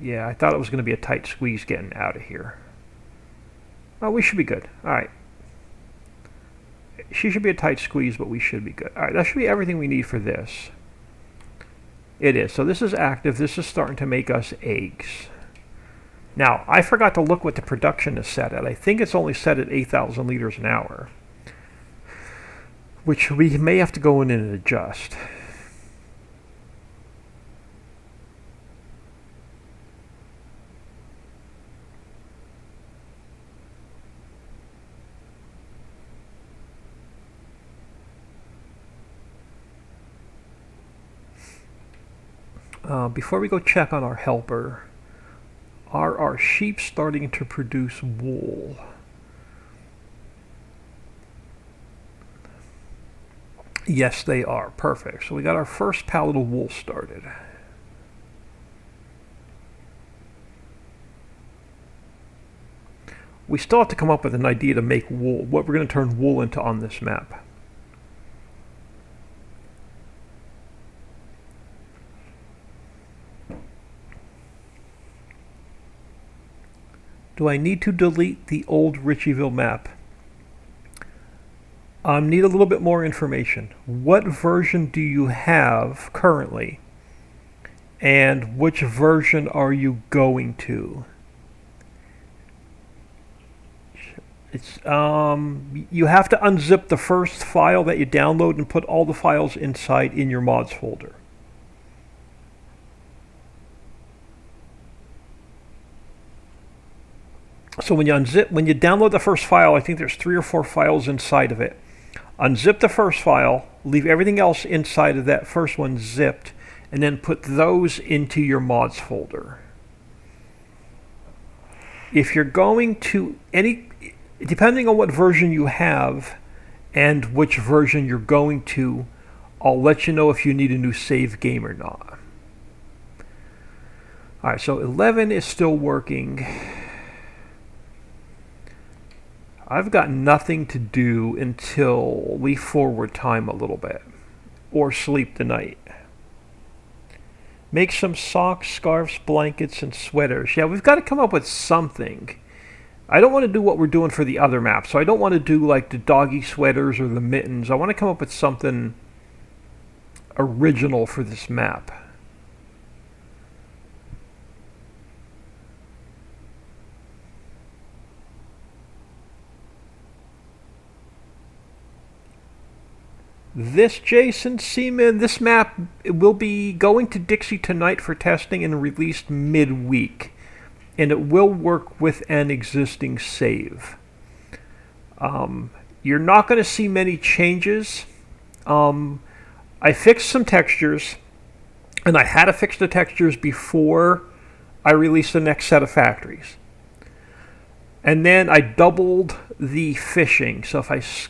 Speaker 1: Yeah, I thought it was going to be a tight squeeze getting out of here. Well, we should be good. Alright. She should be a tight squeeze, but we should be good. Alright, that should be everything we need for this. It is. So this is active. This is starting to make us eggs. Now, I forgot to look what the production is set at. I think it's only set at 8,000 liters an hour, which we may have to go in and adjust. Before we go check on our helper, are our sheep starting to produce wool? Yes, they are. Perfect. So we got our first pallet of wool started. We still have to come up with an idea to make wool, what we're going to turn wool into on this map. Do I need to delete the old Ritchieville map? Need a little bit more information. What version do you have currently? And which version are you going to? It's you have to unzip the first file that you download and put all the files inside in your mods folder. So when you download the first file, I think there's 3 or 4 files inside of it. Unzip the first file, leave everything else inside of that first one zipped, and then put those into your mods folder. If you're going to depending on what version you have and which version you're going to, I'll let you know if you need a new save game or not. Alright, so 11 is still working. I've got nothing to do until we forward time a little bit, or sleep the night. Make some socks, scarves, blankets, and sweaters. Yeah, we've got to come up with something. I don't want to do what we're doing for the other map, so I don't want to do like the doggy sweaters or the mittens. I want to come up with something original for this map. This Jason Seaman, this map will be going to Dixie tonight for testing and released midweek. And it will work with an existing save. You're not going to see many changes. I fixed some textures, and I had to fix the textures before I released the next set of factories. And then I doubled the fishing. So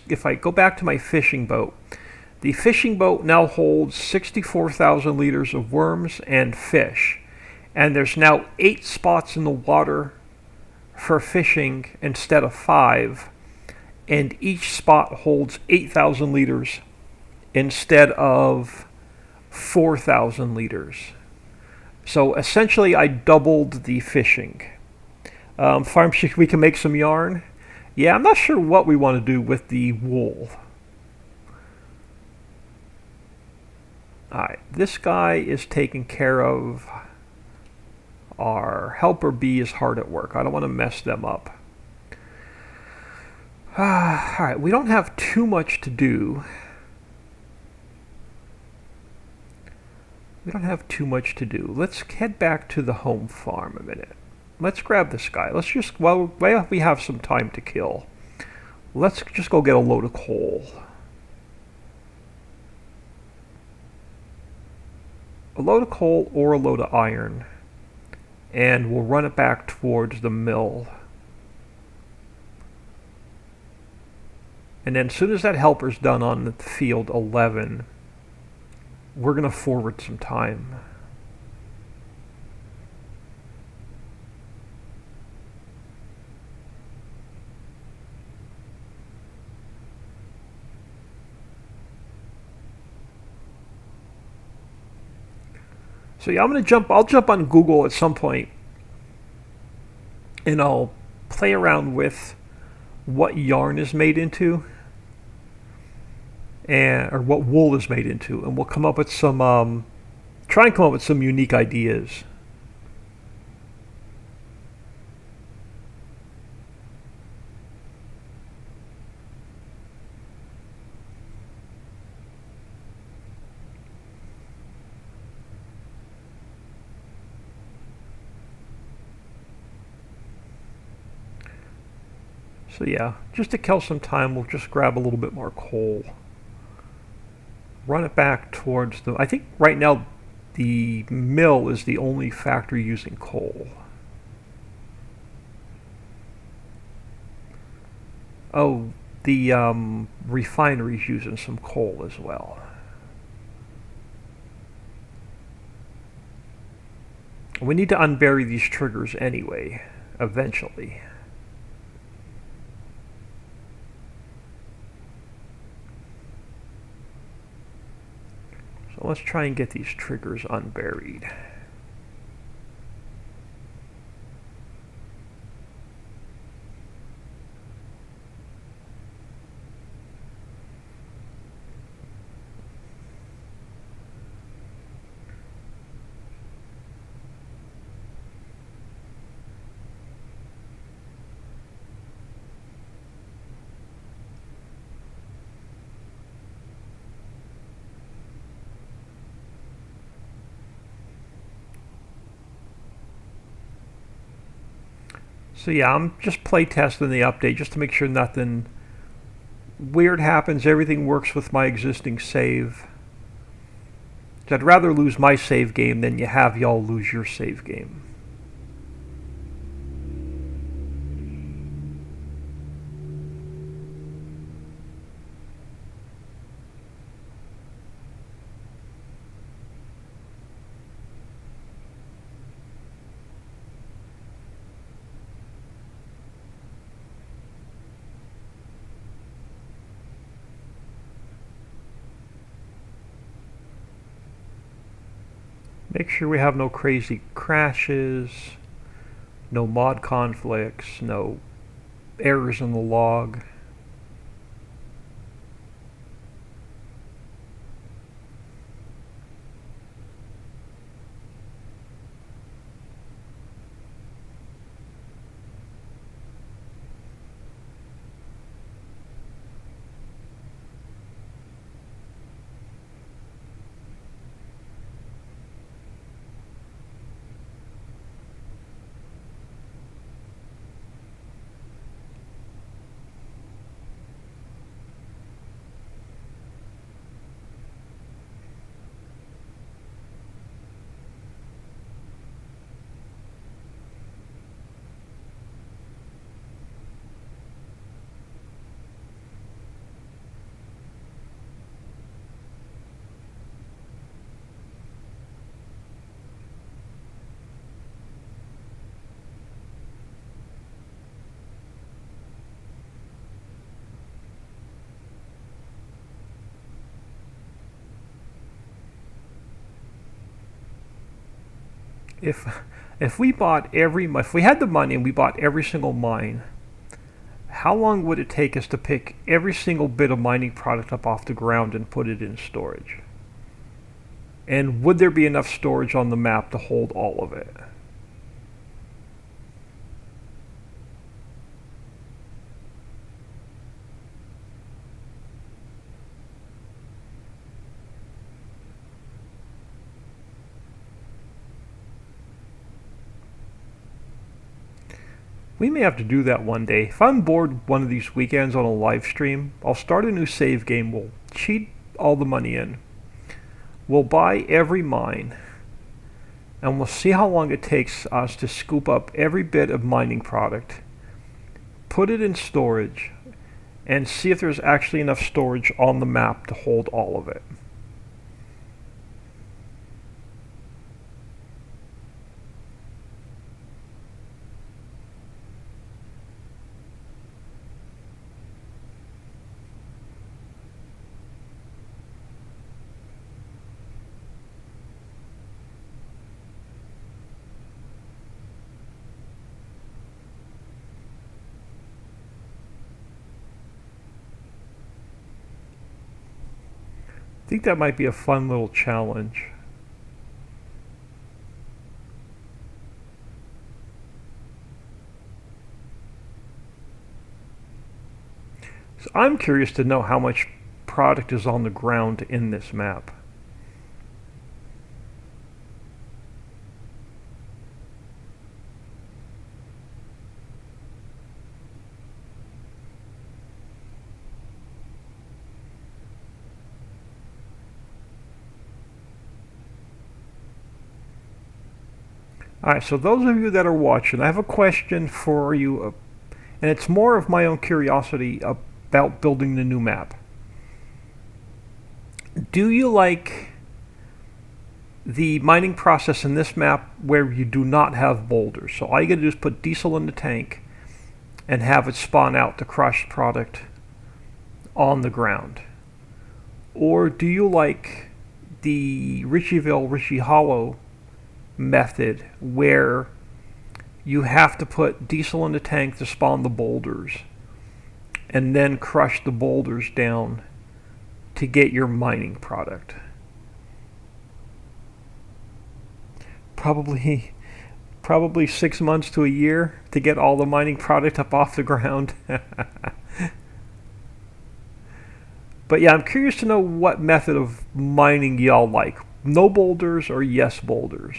Speaker 1: if I go back to my fishing boat, the fishing boat now holds 64,000 liters of worms and fish. And there's now 8 spots in the water for fishing instead of 5. And each spot holds 8,000 liters instead of 4,000 liters. So essentially I doubled the fishing. Farm chick, we can make some yarn. Yeah, I'm not sure what we want to do with the wool. Alright, this guy is taking care of. Our helper bee is hard at work. I don't want to mess them up. Alright, we don't have too much to do. Let's head back to the home farm a minute. Let's grab this guy. Let's just, well, we have some time to kill. Let's just go get a load of coal. a load of coal or a load of iron, and we'll run it back towards the mill. And then as soon as that helper's done on the field 11, we're going to forward some time. So yeah, I'll jump on Google at some point and I'll play around with what yarn is made into, or what wool is made into, and we'll come up with some, try and come up with some unique ideas. So yeah, just to kill some time, we'll just grab a little bit more coal. Run it back towards I think right now the mill is the only factory using coal. Oh, the refinery's using some coal as well. We need to unbury these triggers anyway, eventually. So let's try and get these triggers unburied. So yeah, I'm just play testing the update just to make sure nothing weird happens. Everything works with my existing save. I'd rather lose my save game than you have y'all lose your save game. Make sure we have no crazy crashes, no mod conflicts, no errors in the log. If we had the money and we bought every single mine, how long would it take us to pick every single bit of mining product up off the ground and put it in storage? And would there be enough storage on the map to hold all of it? We may have to do that one day. If I'm bored one of these weekends on a live stream, I'll start a new save game. We'll cheat all the money in. We'll buy every mine. and we'll see how long it takes us to scoop up every bit of mining product, put it in storage, and see if there's actually enough storage on the map to hold all of it. I think that might be a fun little challenge. So I'm curious to know how much product is on the ground in this map. Alright, so those of you that are watching, I have a question for you, and it's more of my own curiosity about building the new map. Do you like the mining process in this map where you do not have boulders? So all you gotta do is put diesel in the tank and have it spawn out the crushed product on the ground. Or do you like the Ritchie Hollow method where you have to put diesel in the tank to spawn the boulders and then crush the boulders down to get your mining product? Probably 6 months to a year to get all the mining product up off the ground. But yeah, I'm curious to know what method of mining y'all like. No boulders or yes boulders?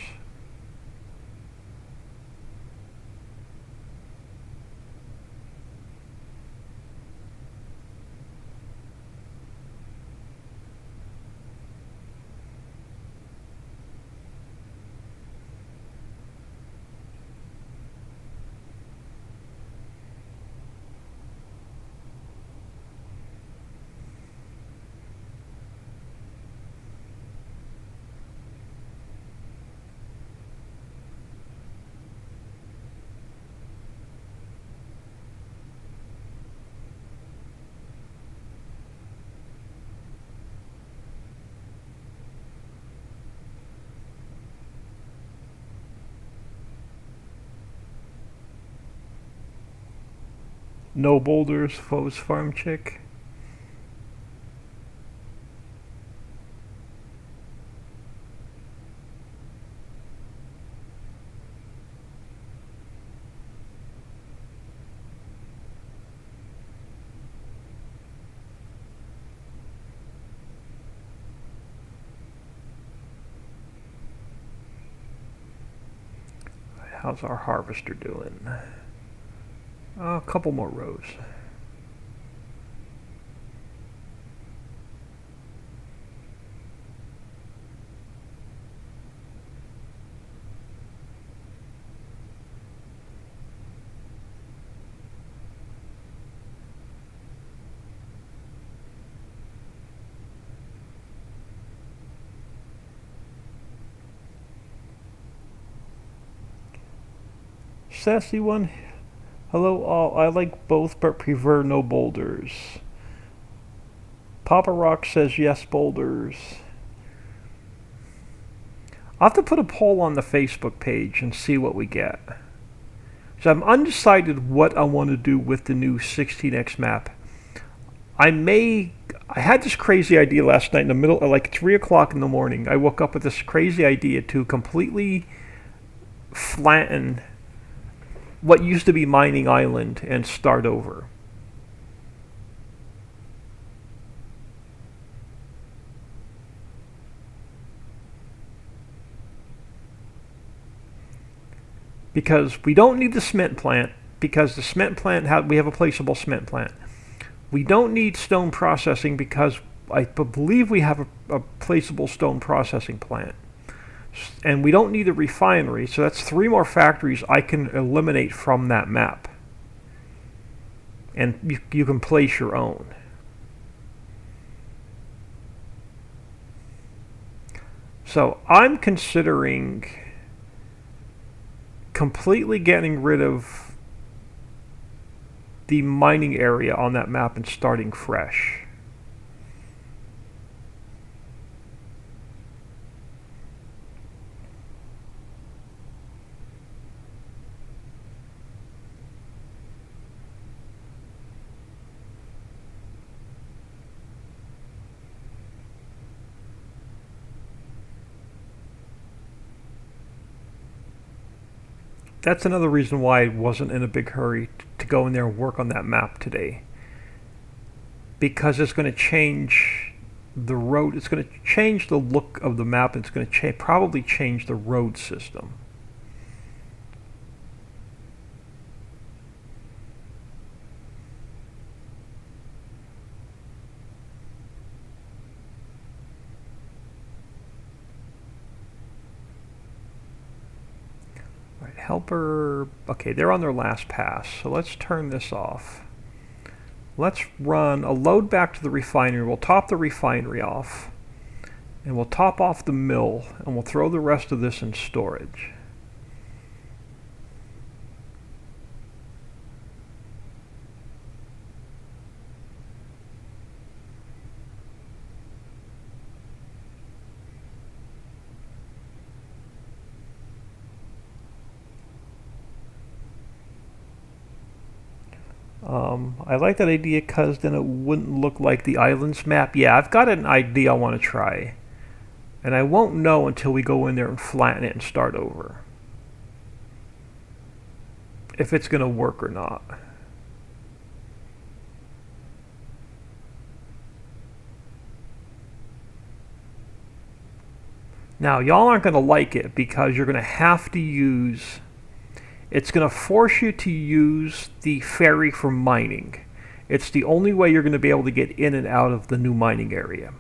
Speaker 1: No boulders, Foes Farm Chick. How's our harvester doing? A couple more rows. Sassy one. Hello all, I like both but prefer no boulders. Papa Rock says yes boulders. I'll have to put a poll on the Facebook page and see what we get. So I'm undecided what I want to do with the new 16x map. I had this crazy idea last night in the middle, at like 3 o'clock in the morning. I woke up with this crazy idea to completely flatten what used to be Mining Island and start over. Because we don't need the cement plant, because the cement plant, we have a placeable cement plant. We don't need stone processing because I believe we have a placeable stone processing plant. And we don't need a refinery, so that's 3 more factories I can eliminate from that map. And you can place your own. So I'm considering completely getting rid of the mining area on that map and starting fresh. That's another reason why I wasn't in a big hurry to go in there and work on that map today. Because it's going to change the road, it's going to change the look of the map, and it's going to probably change the road system. Helper, okay, they're on their last pass, so let's turn this off. Let's run a load back to the refinery. We'll top the refinery off, and we'll top off the mill, and we'll throw the rest of this in storage. I like that idea because then it wouldn't look like the islands map. Yeah, I've got an idea I want to try. And I won't know until we go in there and flatten it and start over. If it's going to work or not. Now, y'all aren't going to like it because you're going to have to use... It's going to force you to use the ferry for mining. It's the only way you're going to be able to get in and out of the new mining area.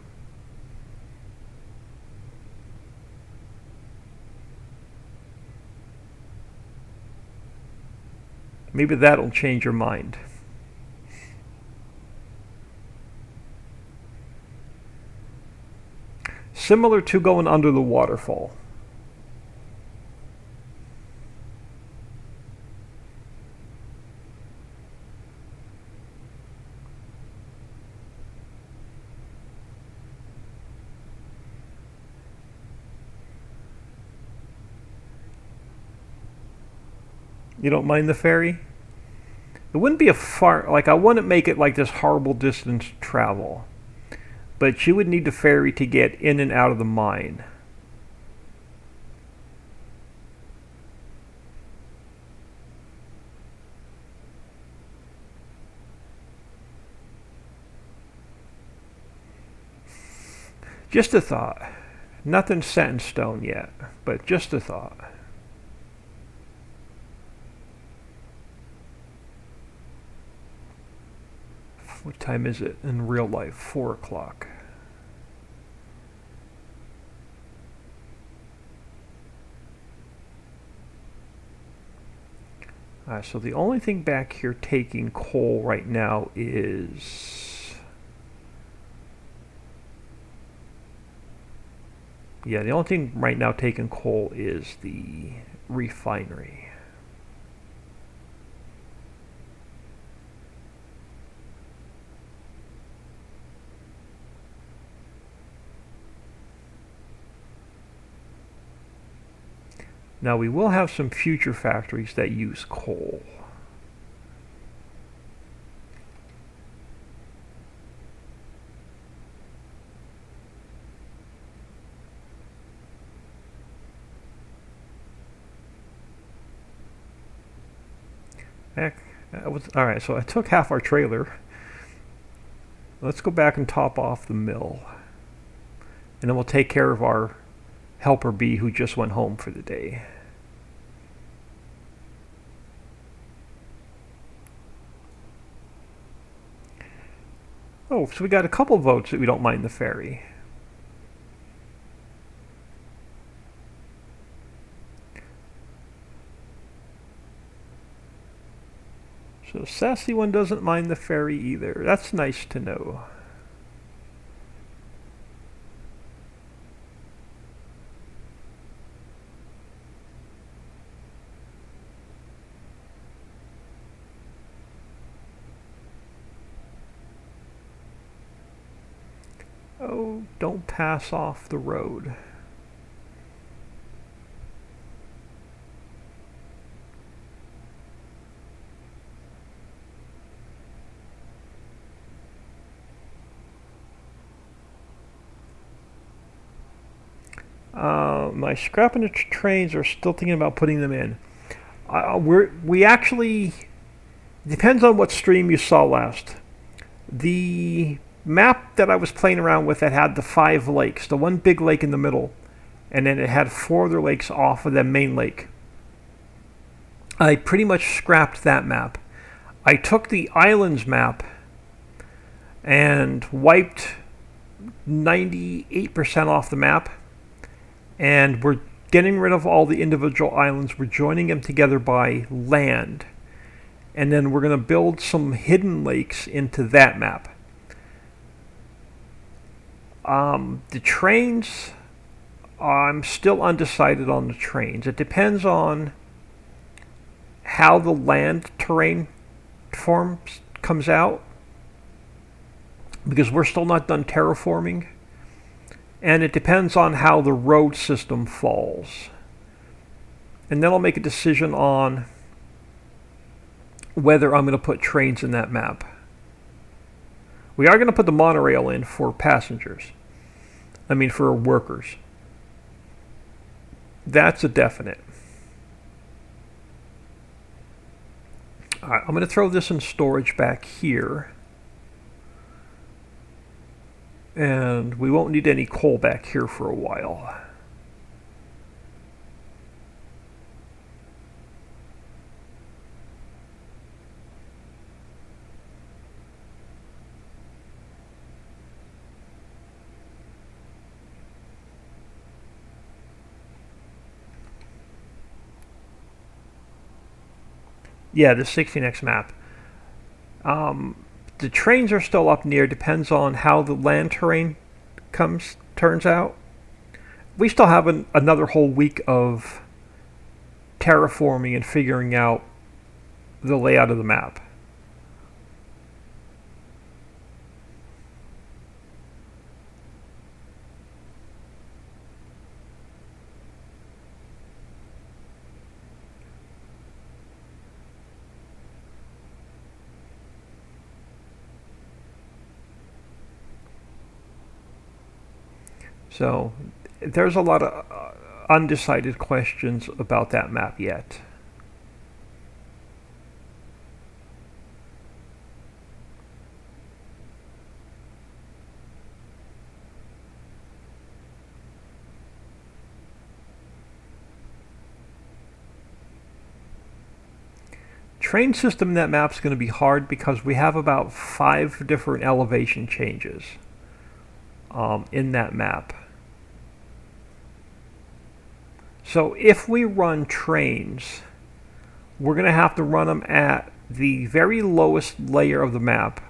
Speaker 1: Maybe that'll change your mind. Similar to going under the waterfall. You don't mind the ferry? It wouldn't be a far, like I wouldn't make it like this horrible distance travel. But you would need the ferry to get in and out of the mine. Just a thought. Nothing's set in stone yet, but just a thought. What time is it in real life? 4 o'clock. So the only thing back here taking coal right now is... Yeah, the only thing right now taking coal is the refinery. Now we will have some future factories that use coal. Heck, alright, so I took half our trailer. Let's go back and top off the mill. And then we'll take care of our helper bee who just went home for the day. Oh, so we got a couple votes that we don't mind the ferry. So Sassy One doesn't mind the ferry either. That's nice to know. Oh, don't pass off the road. My scrapping the trains are still thinking about putting them in. We actually depends on what stream you saw last. The map that I was playing around with that had the 5 lakes, the one big lake in the middle, and then it had 4 other lakes off of the main lake. I pretty much scrapped that map. I took the islands map and wiped 98% off the map, and we're getting rid of all the individual islands. We're joining them together by land, and then we're going to build some hidden lakes into that map. The trains, I'm still undecided on the trains. It depends on how the land terrain forms comes out, because we're still not done terraforming, and it depends on how the road system falls. And then I'll make a decision on whether I'm going to put trains in that map. We are going to put the monorail in for passengers. For workers. That's a definite. Alright, I'm going to throw this in storage back here. And we won't need any coal back here for a while. Yeah, the 16x map. The trains are still up near. Depends on how the land terrain turns out. We still have another whole week of terraforming and figuring out the layout of the map. So there's a lot of undecided questions about that map yet. Train system in that map is going to be hard because we have about 5 different elevation changes in that map. So if we run trains, we're going to have to run them at the very lowest layer of the map,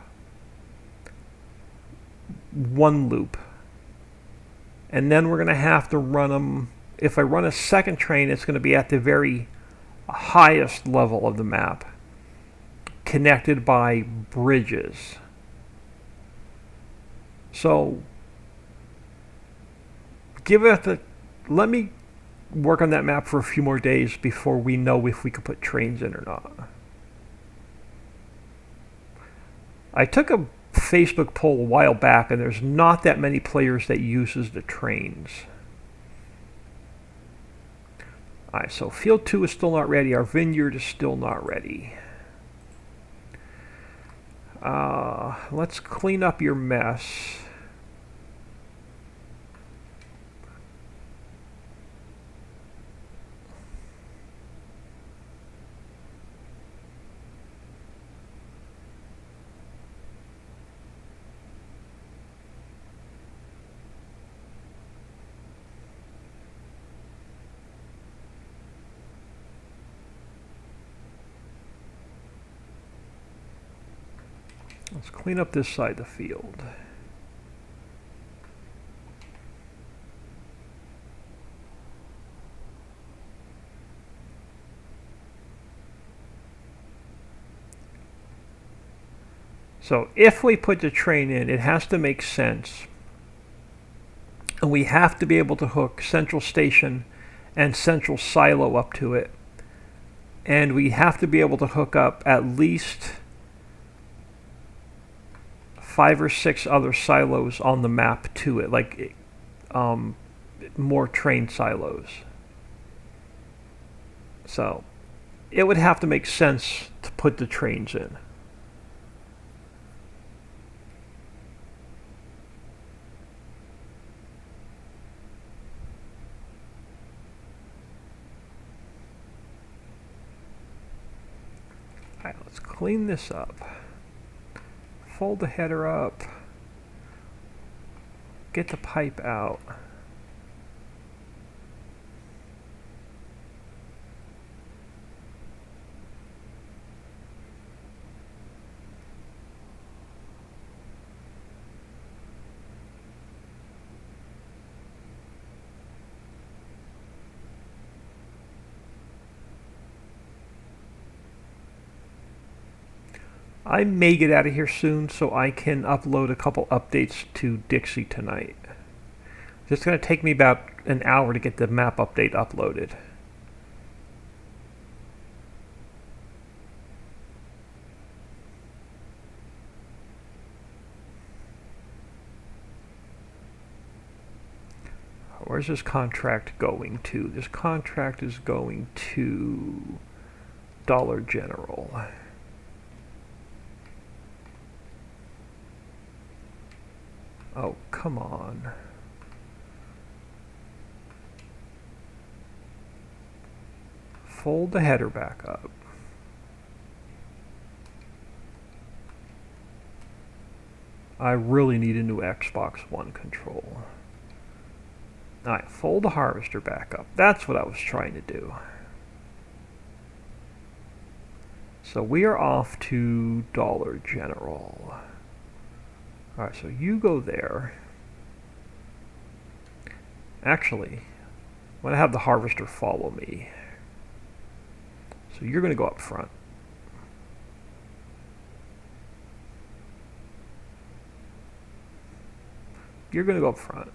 Speaker 1: 1 loop. And then we're going to have to run them, if I run a second train, it's going to be at the very highest level of the map, connected by bridges. So let me work on that map for a few more days before we know if we could put trains in or not. I took a Facebook poll a while back, and there's not that many players that uses the trains. Alright, so Field 2 is still not ready. Our vineyard is still not ready. Let's clean up your mess. Let's clean up this side of the field. So if we put the train in, it has to make sense. And we have to be able to hook Central Station and Central Silo up to it. And we have to be able to hook up at least 5 or 6 other silos on the map to it, like more train silos. So it would have to make sense to put the trains in. Alright, let's clean this up. Fold the header up. Get the pipe out. I may get out of here soon so I can upload a couple updates to Dixie tonight. It's going to take me about an hour to get the map update uploaded. Where's this contract going to? This contract is going to Dollar General. Oh, come on. Fold the header back up. I really need a new Xbox One control. Alright, fold the harvester back up. That's what I was trying to do. So we are off to Dollar General. Alright, so you go there. Actually, I'm going to have the harvester follow me. So you're going to go up front. You're going to go up front.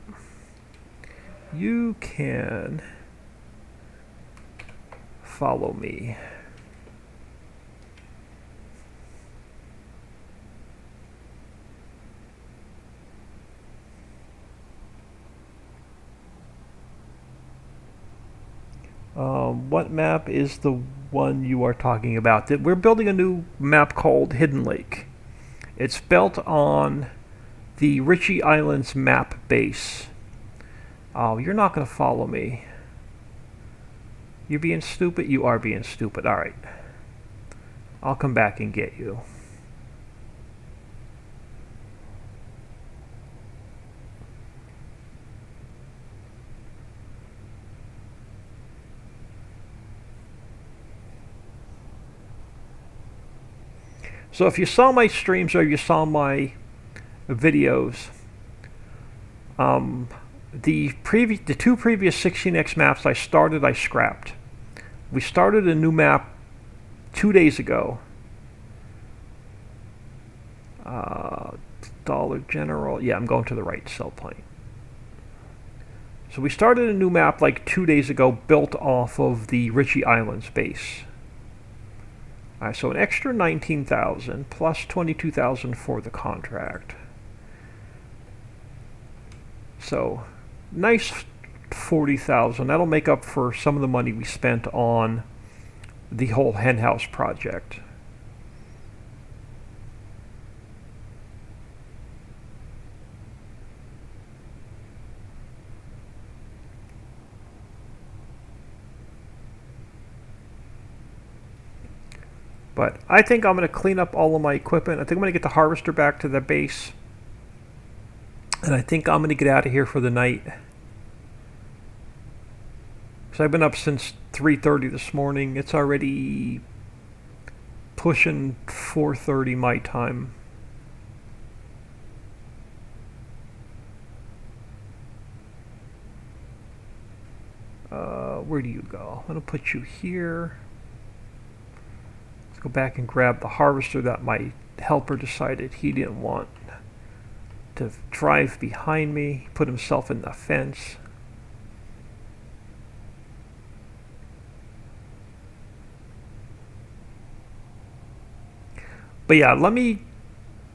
Speaker 1: You can follow me. What map is the one you are talking about? We're building a new map called Hidden Lake. It's built on the Riccis Islands map base. Oh, you're not going to follow me. You're being stupid? You are being stupid. Alright. I'll come back and get you. So if you saw my streams or you saw my videos, the two previous 16x maps I scrapped. We started a new map 2 days ago. Dollar General. Yeah, I'm going to the right cell point. So we started a new map like 2 days ago, built off of the Riccis Islands base. Alright, so an extra 19,000 plus 22,000 for the contract. So, nice 40,000. That'll make up for some of the money we spent on the whole henhouse project. But I think I'm going to clean up all of my equipment. I think I'm going to get the harvester back to the base. And I think I'm going to get out of here for the night. So I've been up since 3:30 this morning. It's already pushing 4:30 my time. Where do you go? I'm going to put you here. Let's go back and grab the harvester that my helper decided he didn't want to drive behind me. Put himself in the fence. But yeah, let me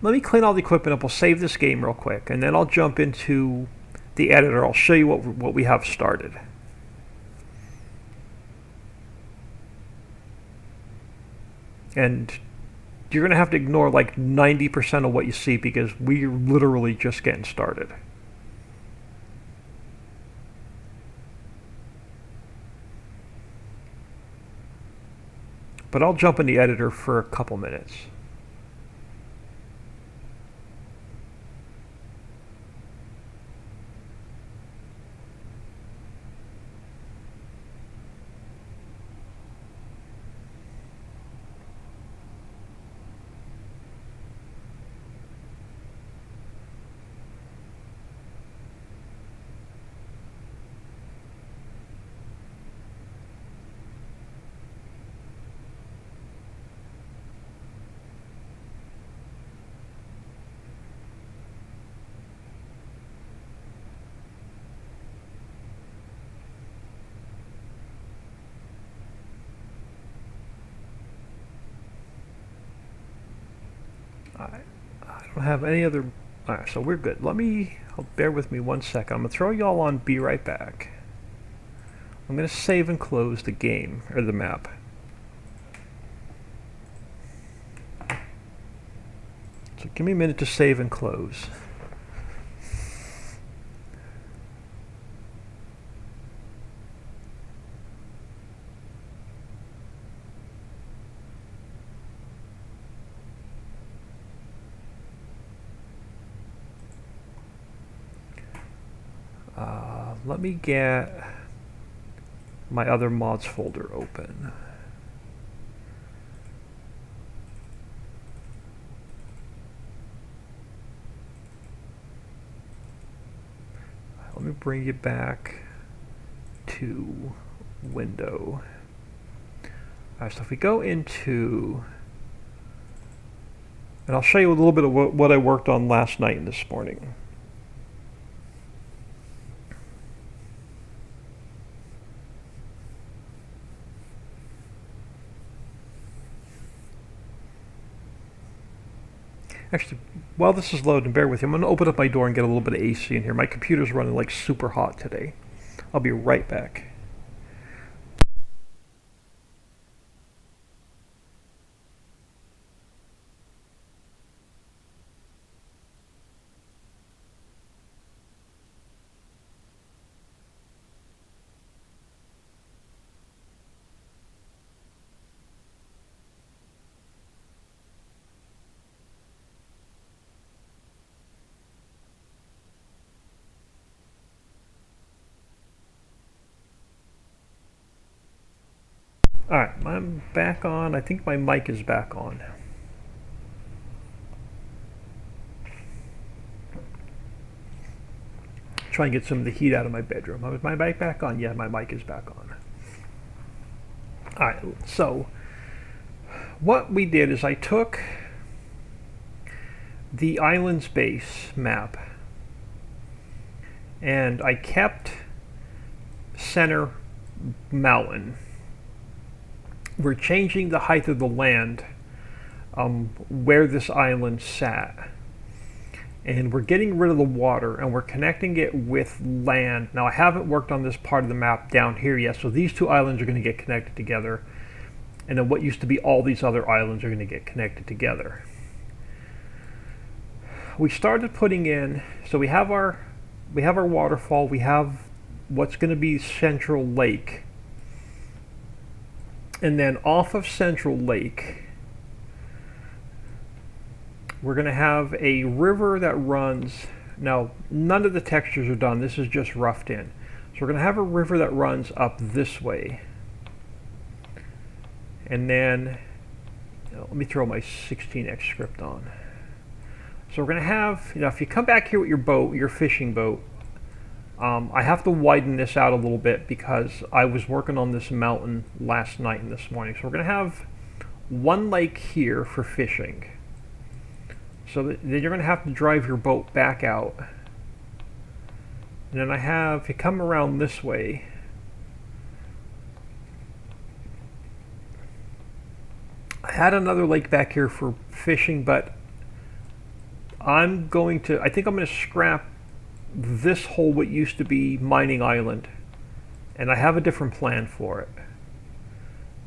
Speaker 1: clean all the equipment up. We'll save this game real quick, and then I'll jump into the editor. I'll show you what we have started. And you're going to have to ignore like 90% of what you see because we're literally just getting started. But I'll jump in the editor for a couple minutes. I don't have any other... Alright, so we're good. Bear with me 1 second. I'm going to throw y'all on Be Right Back. I'm going to save and close the game, or the map. So give me a minute to save and close. Let me get my other mods folder open. Let me bring you back to window. Alright, so if we go into, and I'll show you a little bit of what I worked on last night and this morning. Actually, while this is loading, bear with me. I'm going to open up my door and get a little bit of AC in here. My computer's running like super hot today. I'll be right back. Alright, I'm back on. I think my mic is back on. Try and get some of the heat out of my bedroom. Is my mic back on? Yeah, my mic is back on. Alright, so what we did is I took the island's base map and I kept center mountain. We're changing the height of the land where this island sat. And we're getting rid of the water and we're connecting it with land. Now I haven't worked on this part of the map down here yet, so these two islands are going to get connected together. And then what used to be all these other islands are going to get connected together. We started putting in, so we have our waterfall, we have what's going to be Central Lake. And then off of Central Lake, we're going to have a river that runs. Now, none of the textures are done. This is just roughed in. So we're going to have a river that runs up this way. And then, let me throw my 16x script on. So we're going to have, if you come back here with your boat, your fishing boat, I have to widen this out a little bit because I was working on this mountain last night and this morning. So we're going to have one lake here for fishing. So then you're going to have to drive your boat back out. And then if you come around this way, I had another lake back here for fishing, but I think I'm going to scrap this whole what used to be mining island, and I have a different plan for it.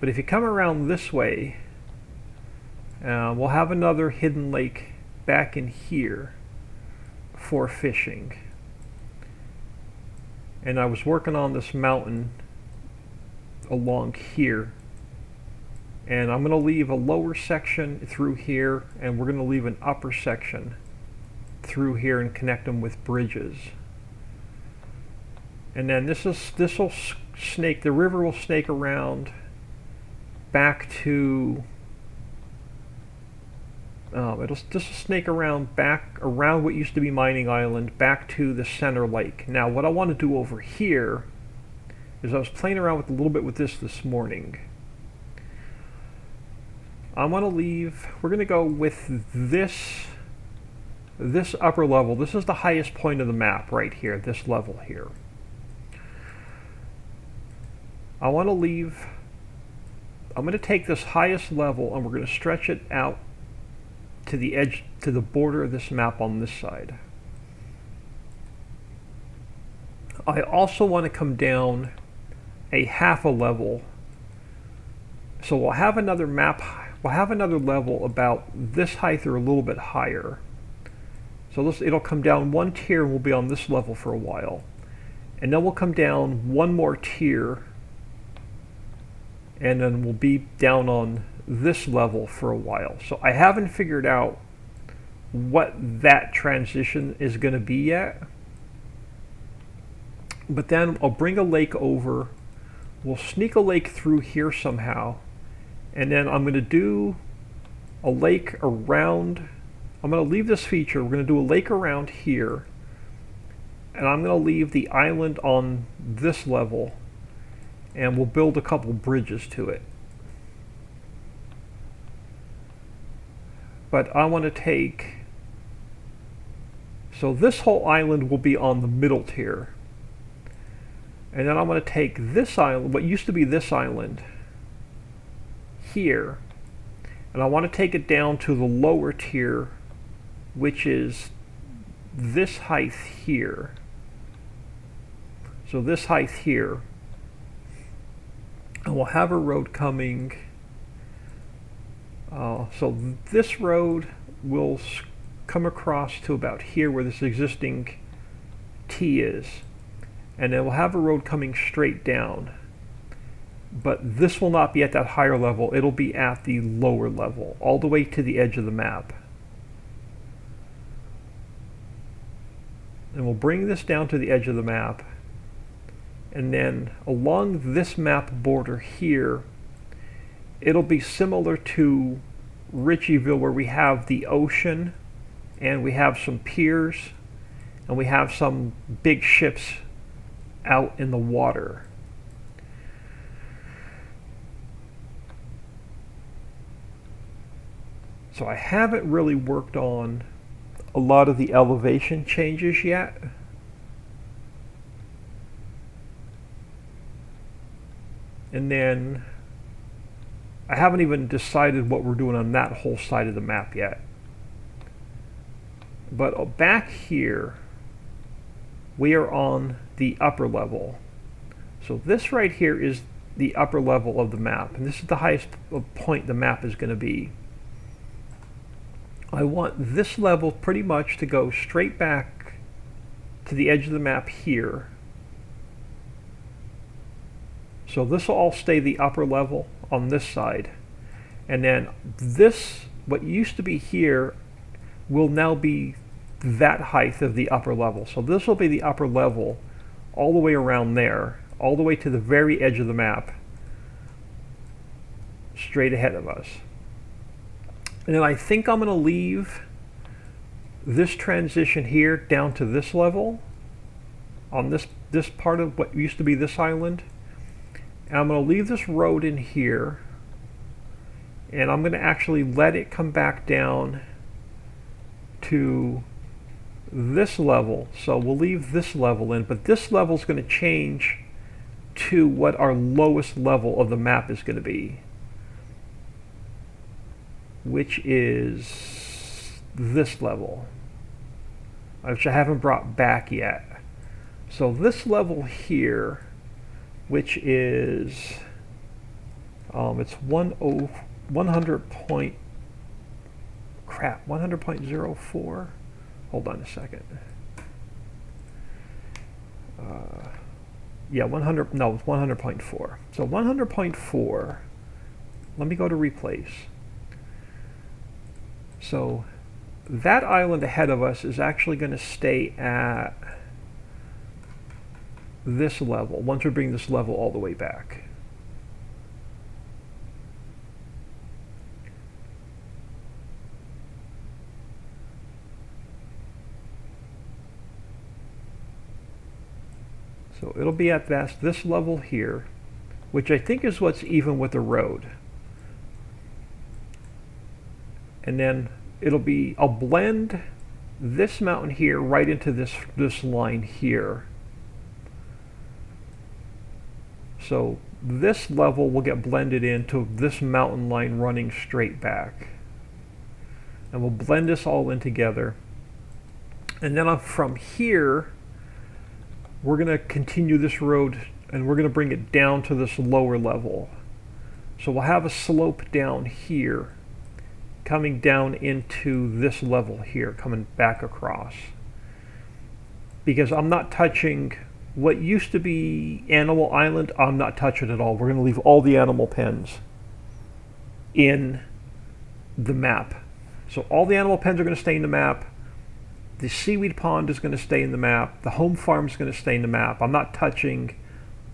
Speaker 1: But if you come around this way, we'll have another hidden lake back in here for fishing. And I was working on this mountain along here, and I'm going to leave a lower section through here, and we're going to leave an upper section through here and connect them with bridges. And then this will snake, the river will snake around back to this will snake around back around what used to be Mining Island back to the center lake. Now what I want to do over here is, I was playing around with a little bit with this morning. I want to leave, we're going to go with this upper level. This is the highest point of the map right here, this level here. I'm going to take this highest level and we're going to stretch it out to the edge, to the border of this map on this side. I also want to come down a half a level. So we'll have another level about this height or a little bit higher. So it'll come down one tier and we'll be on this level for a while. And then we'll come down one more tier and then we'll be down on this level for a while. So I haven't figured out what that transition is going to be yet. But then I'll bring a lake over. We'll sneak a lake through here somehow. And then I'm going to do a lake around. I'm going to leave this feature. We're going to do a lake around here. And I'm going to leave the island on this level. And we'll build a couple bridges to it. But I want to take, so this whole island will be on the middle tier. And then I'm going to take this island, what used to be this island, here, and I want to take it down to the lower tier, which is this height here. So this height here. And we'll have a road coming. So this road will come across to about here where this existing T is. And then we'll have a road coming straight down. But this will not be at that higher level. It'll be at the lower level, all the way to the edge of the map. And we'll bring this down to the edge of the map. And then along this map border here, it'll be similar to Ritchieville, where we have the ocean and we have some piers and we have some big ships out in the water. So I haven't really worked on a lot of the elevation changes yet. And then I haven't even decided what we're doing on that whole side of the map yet. But back here, we are on the upper level. So this right here is the upper level of the map, and this is the highest point the map is going to be. I want this level pretty much to go straight back to the edge of the map here. So this will all stay the upper level on this side. And then this, what used to be here, will now be that height of the upper level. So this will be the upper level all the way around there, all the way to the very edge of the map, straight ahead of us. And then I think I'm going to leave this transition here down to this level. on this part of what used to be this island. And I'm going to leave this road in here, and I'm going to actually let it come back down to this level. So we'll leave this level in, but this level is going to change to what our lowest level of the map is going to be, which is this level, which I haven't brought back yet. So this level here, which is it's 100 point, crap, 100.04. Hold on a second. Yeah, 100, no, it's 100.4. So 100.4, let me go to replace. So that island ahead of us is actually going to stay at this level once we bring this level all the way back. So it'll be at this level here, which I think is what's even with the road. And then I'll blend this mountain here right into this line here. So this level will get blended into this mountain line running straight back. And we'll blend this all in together. And then from here, we're going to continue this road and we're going to bring it down to this lower level. So we'll have a slope down here coming down into this level here, coming back across. Because I'm not touching what used to be Animal Island, I'm not touching at all. We're going to leave all the animal pens in the map. So all the animal pens are going to stay in the map. The seaweed pond is going to stay in the map. The home farm is going to stay in the map. I'm not touching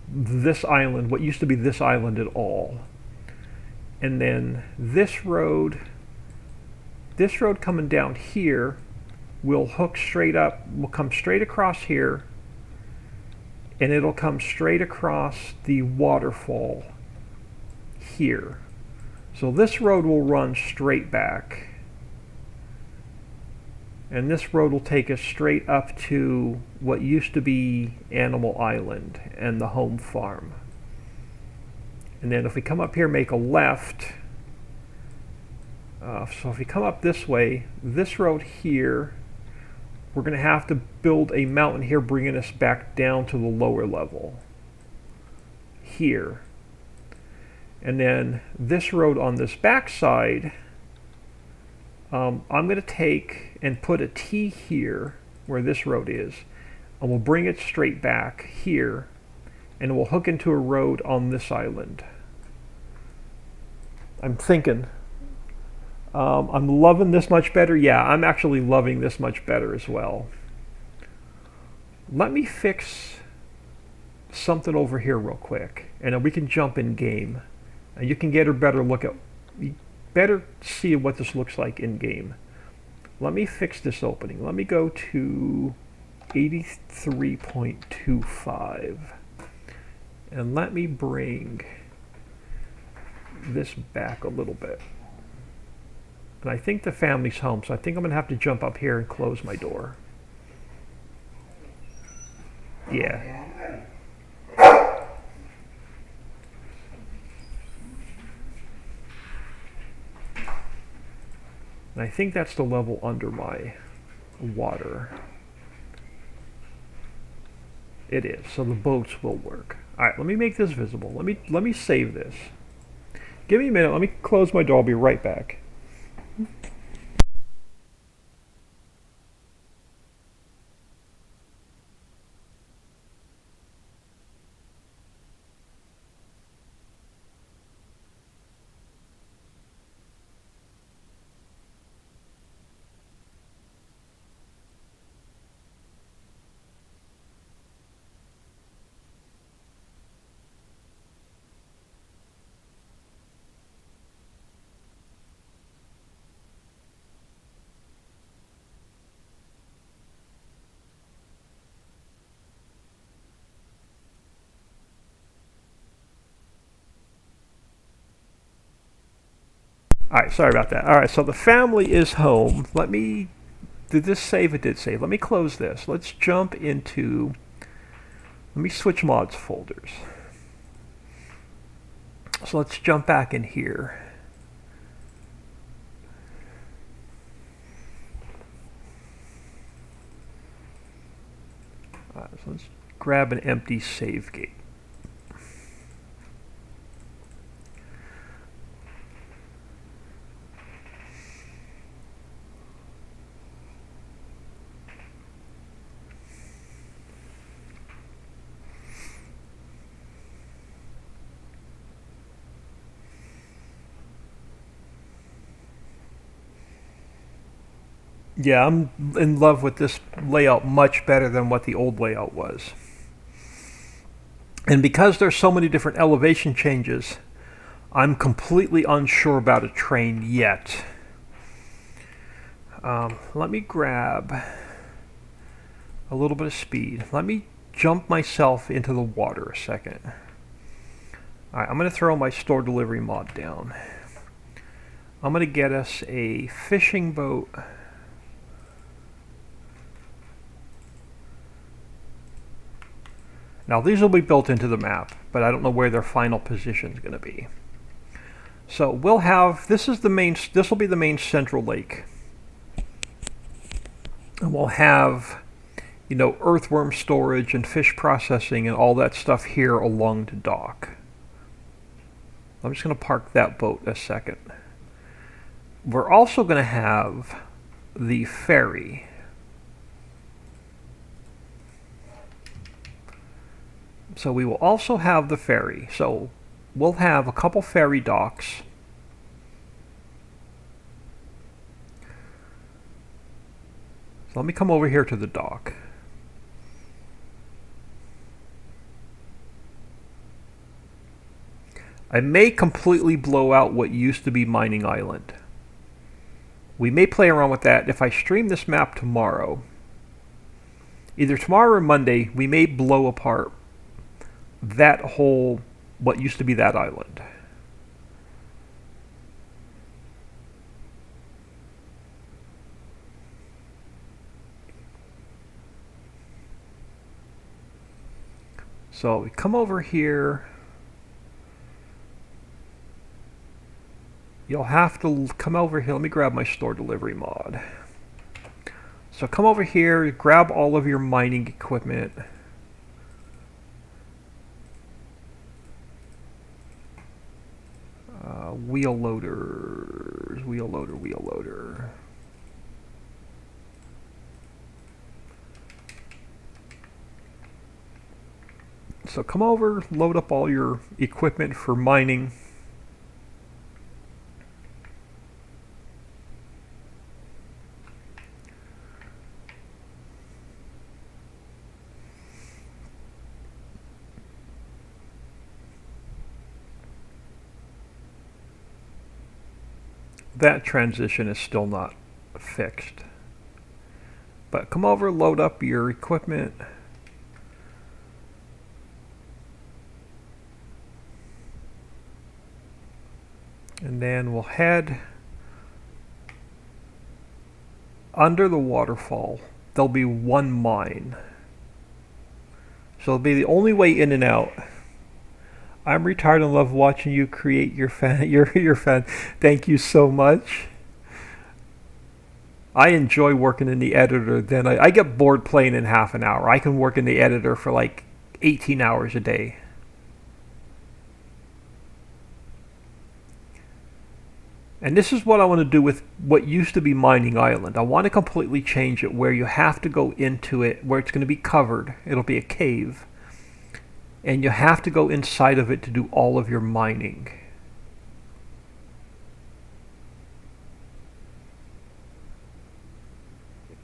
Speaker 1: this island, what used to be this island, at all. And then this road coming down here will hook straight up, will come straight across here, and it'll come straight across the waterfall here. So this road will run straight back. And this road will take us straight up to what used to be Animal Island and the home farm. And then if we come up here, make a left. So if we come up this way, this road here, we're going to have to build a mountain here, bringing us back down to the lower level here. And then this road on this backside, I'm going to take and put a T here where this road is, and we'll bring it straight back here, and we'll hook into a road on this island. I'm thinking, I'm loving this much better. Yeah, I'm actually loving this much better as well. Let me fix something over here real quick, and then we can jump in game, and you can get a better look at, better see what this looks like in game. Let me fix this opening. Let me go to 83.25, and let me bring this back a little bit. And I think the family's home, so I think I'm going to have to jump up here and close my door. Yeah. And I think that's the level under my water. It is, so the boats will work. All right, let me make this visible. Let me save this. Give me a minute. Let me close my door. I'll be right back. Alright, sorry about that. Alright, so the family is home. Let me... Did this save? It did save. Let me close this. Let's jump into... Let me switch mods folders. So let's jump back in here. Alright, so let's grab an empty save gate. Yeah, I'm in love with this layout much better than what the old layout was. And because there's so many different elevation changes, I'm completely unsure about a train yet. Let me grab a little bit of speed. Let me jump myself into the water a second. Alright, I'm going to throw my store delivery mod down. I'm going to get us a fishing boat. Now these will be built into the map, but I don't know where their final position is going to be. So we'll have, this will be the main central lake. And we'll have, you know, earthworm storage and fish processing and all that stuff here along the dock. I'm just going to park that boat a second. We're also going to have the ferry. So we will also have the ferry. So we'll have a couple ferry docks. So let me come over here to the dock. I may completely blow out what used to be Mining Island. We may play around with that. If I stream this map tomorrow, either tomorrow or Monday, we may blow apart that whole, what used to be that island. So we come over here. You'll have to come over here. Let me grab my store delivery mod. So come over here, grab all of your mining equipment. Wheel loaders, wheel loader, wheel loader. So come over, load up all your equipment for mining. That transition is still not fixed. But come over, load up your equipment. And then we'll head under the waterfall. There'll be one mine. So it'll be the only way in and out. I'm retired and love watching you create your fan. Your fan. Thank you so much. I enjoy working in the editor. Then I get bored playing in half an hour. I can work in the editor for like 18 hours a day. And this is what I want to do with what used to be Mining Island. I want to completely change it where you have to go into it, where it's going to be covered. It'll be a cave. And you have to go inside of it to do all of your mining.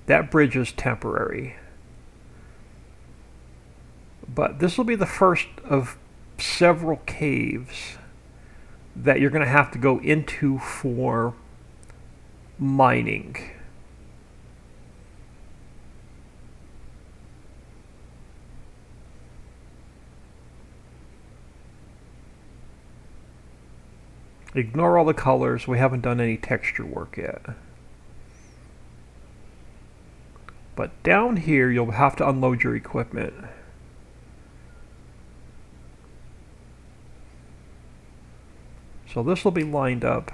Speaker 1: That bridge is temporary. But this will be the first of several caves that you're going to have to go into for mining. Ignore all the colors. We haven't done any texture work yet. But down here, you'll have to unload your equipment. So this will be lined up.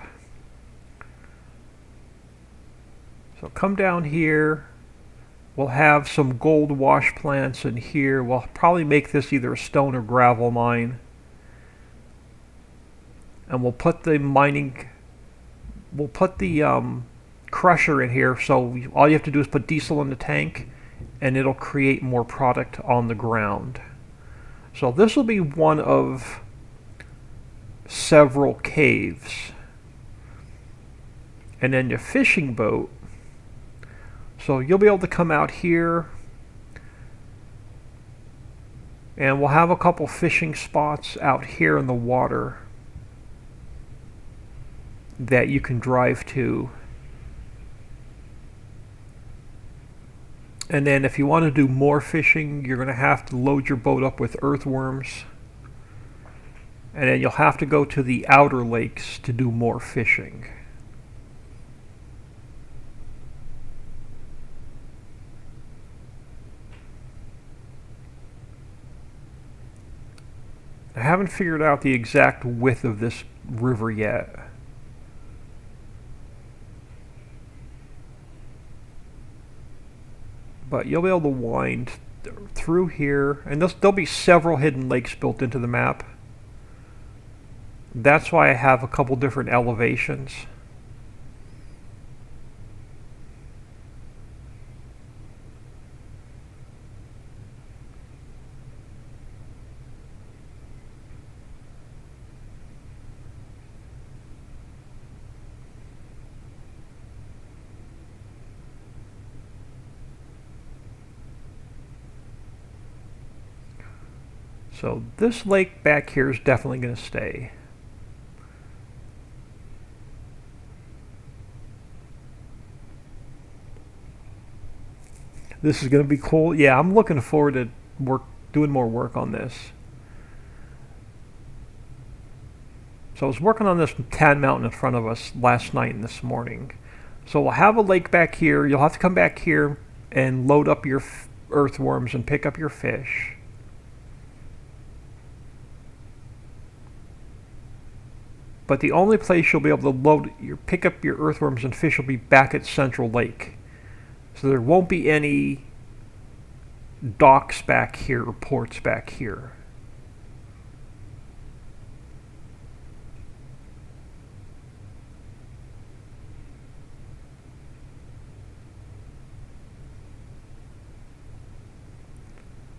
Speaker 1: So come down here. We'll have some gold wash plants in here. We'll probably make this either a stone or gravel mine. And we'll put the crusher in here, so all you have to do is put diesel in the tank and it'll create more product on the ground. So this will be one of several caves. And then your fishing boat, so you'll be able to come out here and we'll have a couple fishing spots out here in the water that you can drive to. And then if you want to do more fishing, you're going to have to load your boat up with earthworms. And then you'll have to go to the outer lakes to do more fishing. I haven't figured out the exact width of this river yet. But you'll be able to wind through here, and there'll be several hidden lakes built into the map. That's why I have a couple different elevations. So this lake back here is definitely going to stay. This is going to be cool. Yeah, I'm looking forward to doing more work on this. So I was working on this tan mountain in front of us last night and this morning. So we'll have a lake back here. You'll have to come back here and load up your earthworms and pick up your fish. But the only place you'll be able to pick up your earthworms and fish will be back at Central Lake. So there won't be any docks back here or ports back here.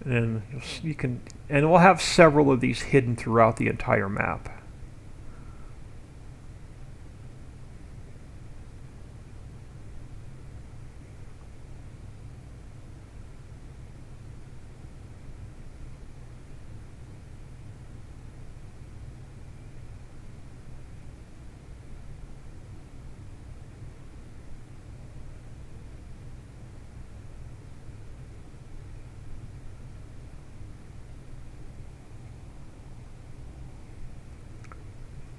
Speaker 1: And we'll have several of these hidden throughout the entire map.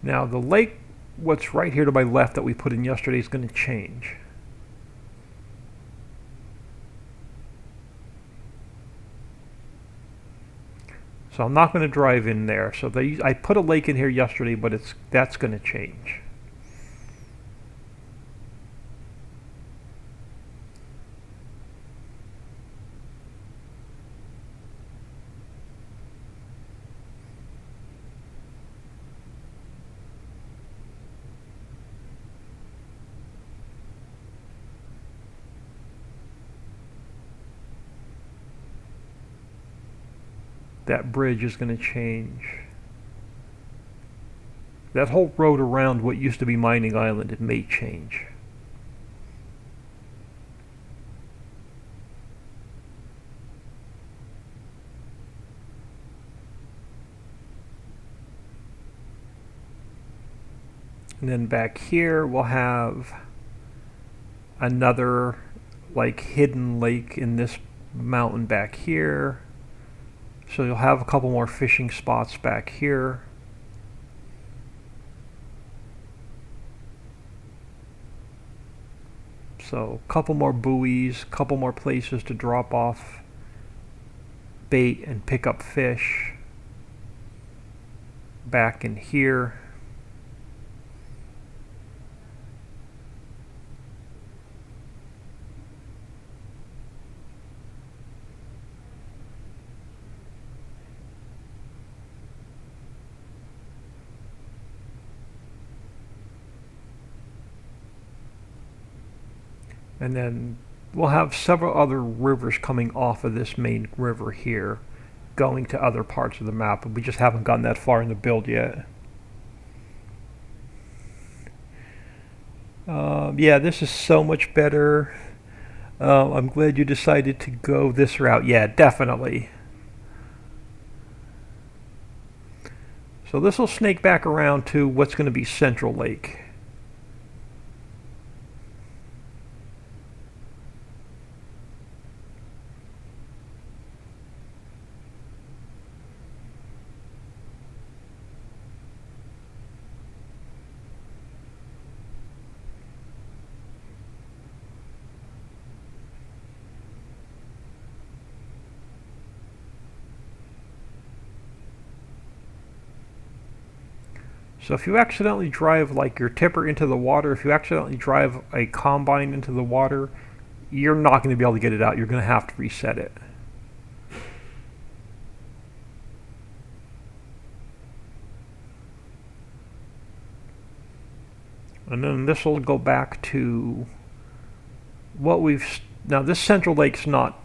Speaker 1: Now the lake, what's right here to my left that we put in yesterday, is going to change. So I'm not going to drive in there. So I put a lake in here yesterday, but that's going to change. That bridge is going to change. That whole road around what used to be Mining Island, it may change. And then back here we'll have another like hidden lake in this mountain back here. So you'll have a couple more fishing spots back here. So a couple more buoys, a couple more places to drop off bait and pick up fish back in here. And then we'll have several other rivers coming off of this main river here, going to other parts of the map, but we just haven't gotten that far in the build yet. Yeah, this is so much better. I'm glad you decided to go this route. Yeah, definitely. So this will snake back around to what's going to be Central Lake. So if you accidentally drive like your tipper into the water, if you accidentally drive a combine into the water, you're not going to be able to get it out. You're going to have to reset it. And then this will go back to what we've... Now this Central Lake's not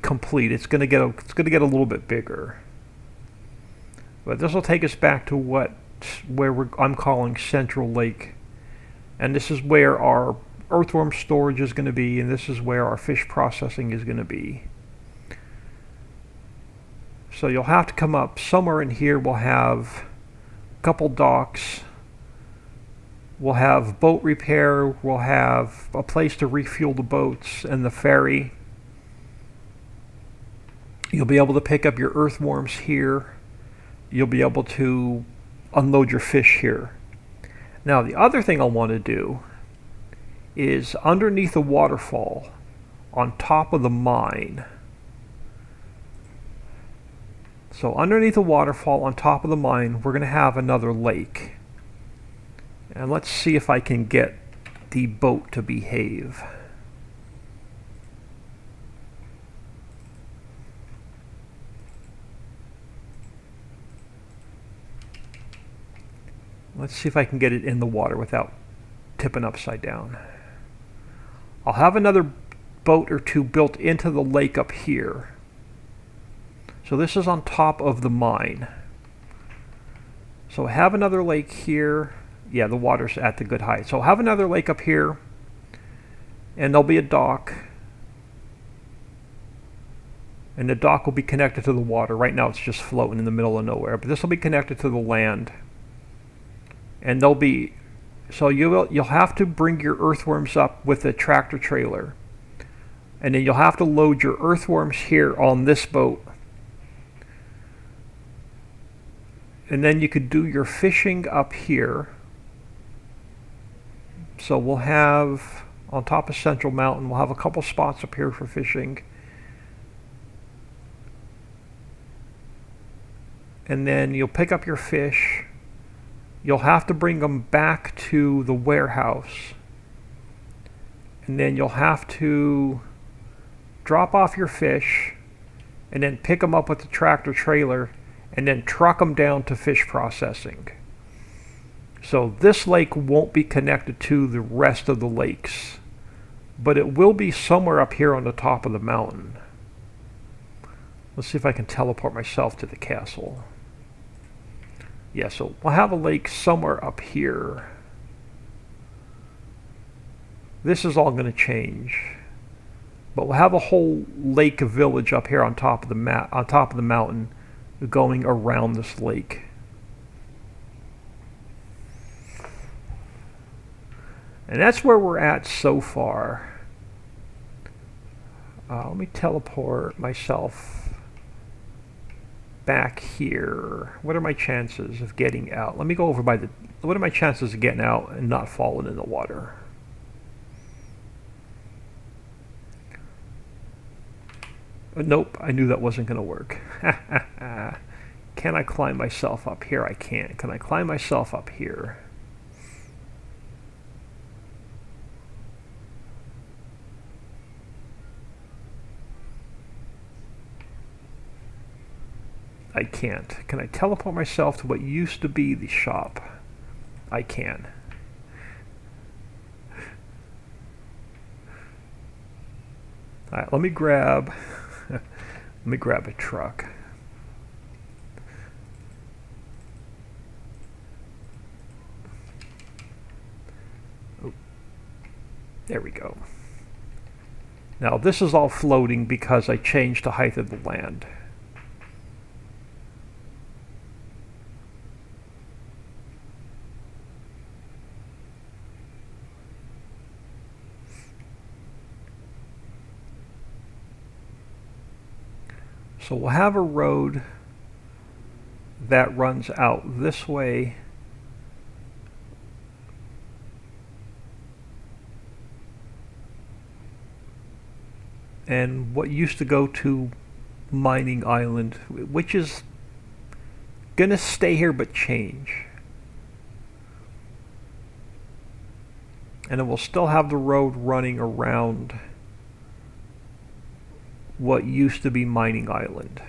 Speaker 1: complete. It's going to get a little bit bigger. But this will take us back to where I'm calling Central Lake. And this is where our earthworm storage is going to be, and this is where our fish processing is going to be. So you'll have to come up somewhere in here. We'll have a couple docks. We'll have boat repair. We'll have a place to refuel the boats and the ferry. You'll be able to pick up your earthworms here. You'll be able to unload your fish here. Now the other thing I want to do is underneath the waterfall on top of the mine. So underneath the waterfall on top of the mine, we're going to have another lake. And let's see if I can get the boat to behave. Let's see if I can get it in the water without tipping upside down. I'll have another boat or two built into the lake up here. So this is on top of the mine. So I have another lake here. Yeah, the water's at the good height. So I'll have another lake up here, and there'll be a dock. And the dock will be connected to the water. Right now it's just floating in the middle of nowhere, but this will be connected to the land. And they'll be, so you'll have to bring your earthworms up with a tractor trailer. And then you'll have to load your earthworms here on this boat. And then you could do your fishing up here. So we'll have, on top of Central Mountain, we'll have a couple spots up here for fishing. And then you'll pick up your fish. You'll have to bring them back to the warehouse. And then you'll have to drop off your fish and then pick them up with the tractor trailer and then truck them down to fish processing. So this lake won't be connected to the rest of the lakes, but it will be somewhere up here on the top of the mountain. Let's see if I can teleport myself to the castle. Yeah, so we'll have a lake somewhere up here. This is all going to change, but we'll have a whole lake village up here on top of the mountain, going around this lake. And that's where we're at so far. Let me teleport myself back here. What are my chances of getting out? Let me go over by what are my chances of getting out and not falling in the water? Nope, I knew that wasn't going to work. Can I climb myself up here? I can't. Can I climb myself up here? I can't. Can I teleport myself to what used to be the shop? I can. Alright, let me grab a truck. Oh, there we go. Now this is all floating because I changed the height of the land. So we'll have a road that runs out this way and what used to go to Mining Island, which is gonna stay here but change. And then we'll still have the road running around what used to be Mining Island.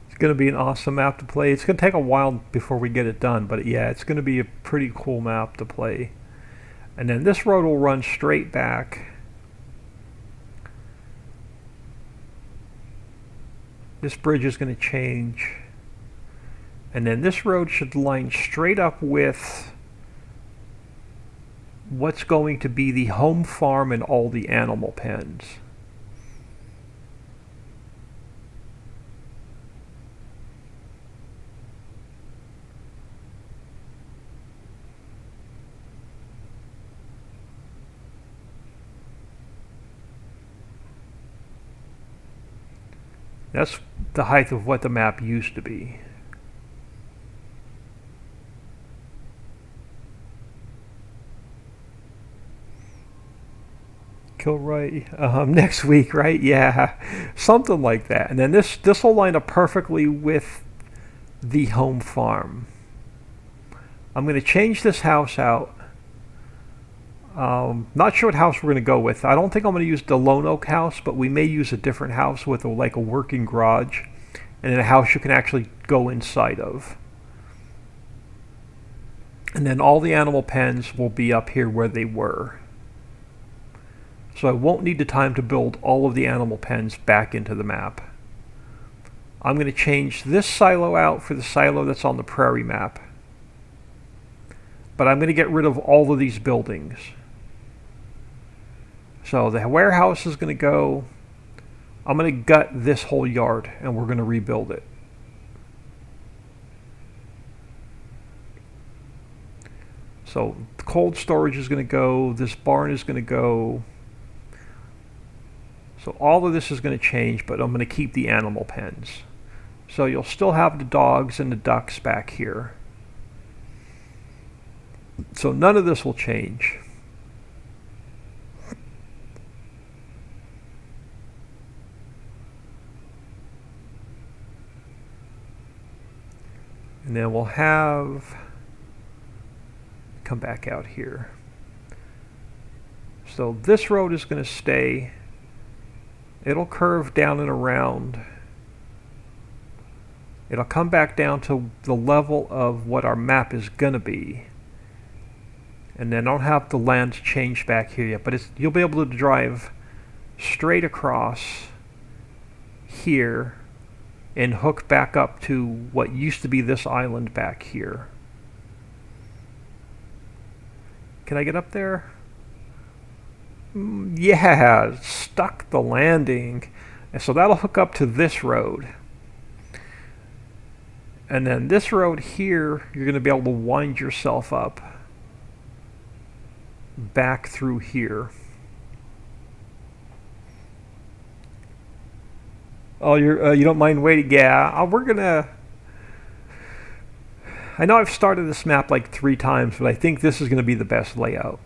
Speaker 1: It's going to be an awesome map to play. It's going to take a while before we get it done, but yeah, it's going to be a pretty cool map to play. And then this road will run straight back. This bridge is going to change. And then this road should line straight up with what's going to be the home farm and all the animal pens. That's the height of what the map used to be. Kilroy, next week, right? Yeah, something like that. And then this will line up perfectly with the home farm. I'm going to change this house out. Not sure what house we're going to go with. I don't think I'm going to use the Lone Oak house, but we may use a different house with like a working garage and then a house you can actually go inside of. And then all the animal pens will be up here where they were. So I won't need the time to build all of the animal pens back into the map. I'm going to change this silo out for the silo that's on the prairie map. But I'm going to get rid of all of these buildings. So the warehouse is going to go. I'm going to gut this whole yard and we're going to rebuild it. So the cold storage is going to go. This barn is going to go. So all of this is going to change, but I'm going to keep the animal pens. So you'll still have the dogs and the ducks back here. So none of this will change. And then we'll have, come back out here. So this road is going to stay. It'll curve down and around. It'll come back down to the level of what our map is going to be. And then I don't have the land changed back here yet, but you'll be able to drive straight across here and hook back up to what used to be this island back here. Can I get up there? Yeah, stuck the landing. And so that'll hook up to this road. And then this road here, you're going to be able to wind yourself up back through here. Oh, you don't mind waiting? Yeah, we're gonna. I know I've started this map like 3 times, but I think this is going to be the best layout.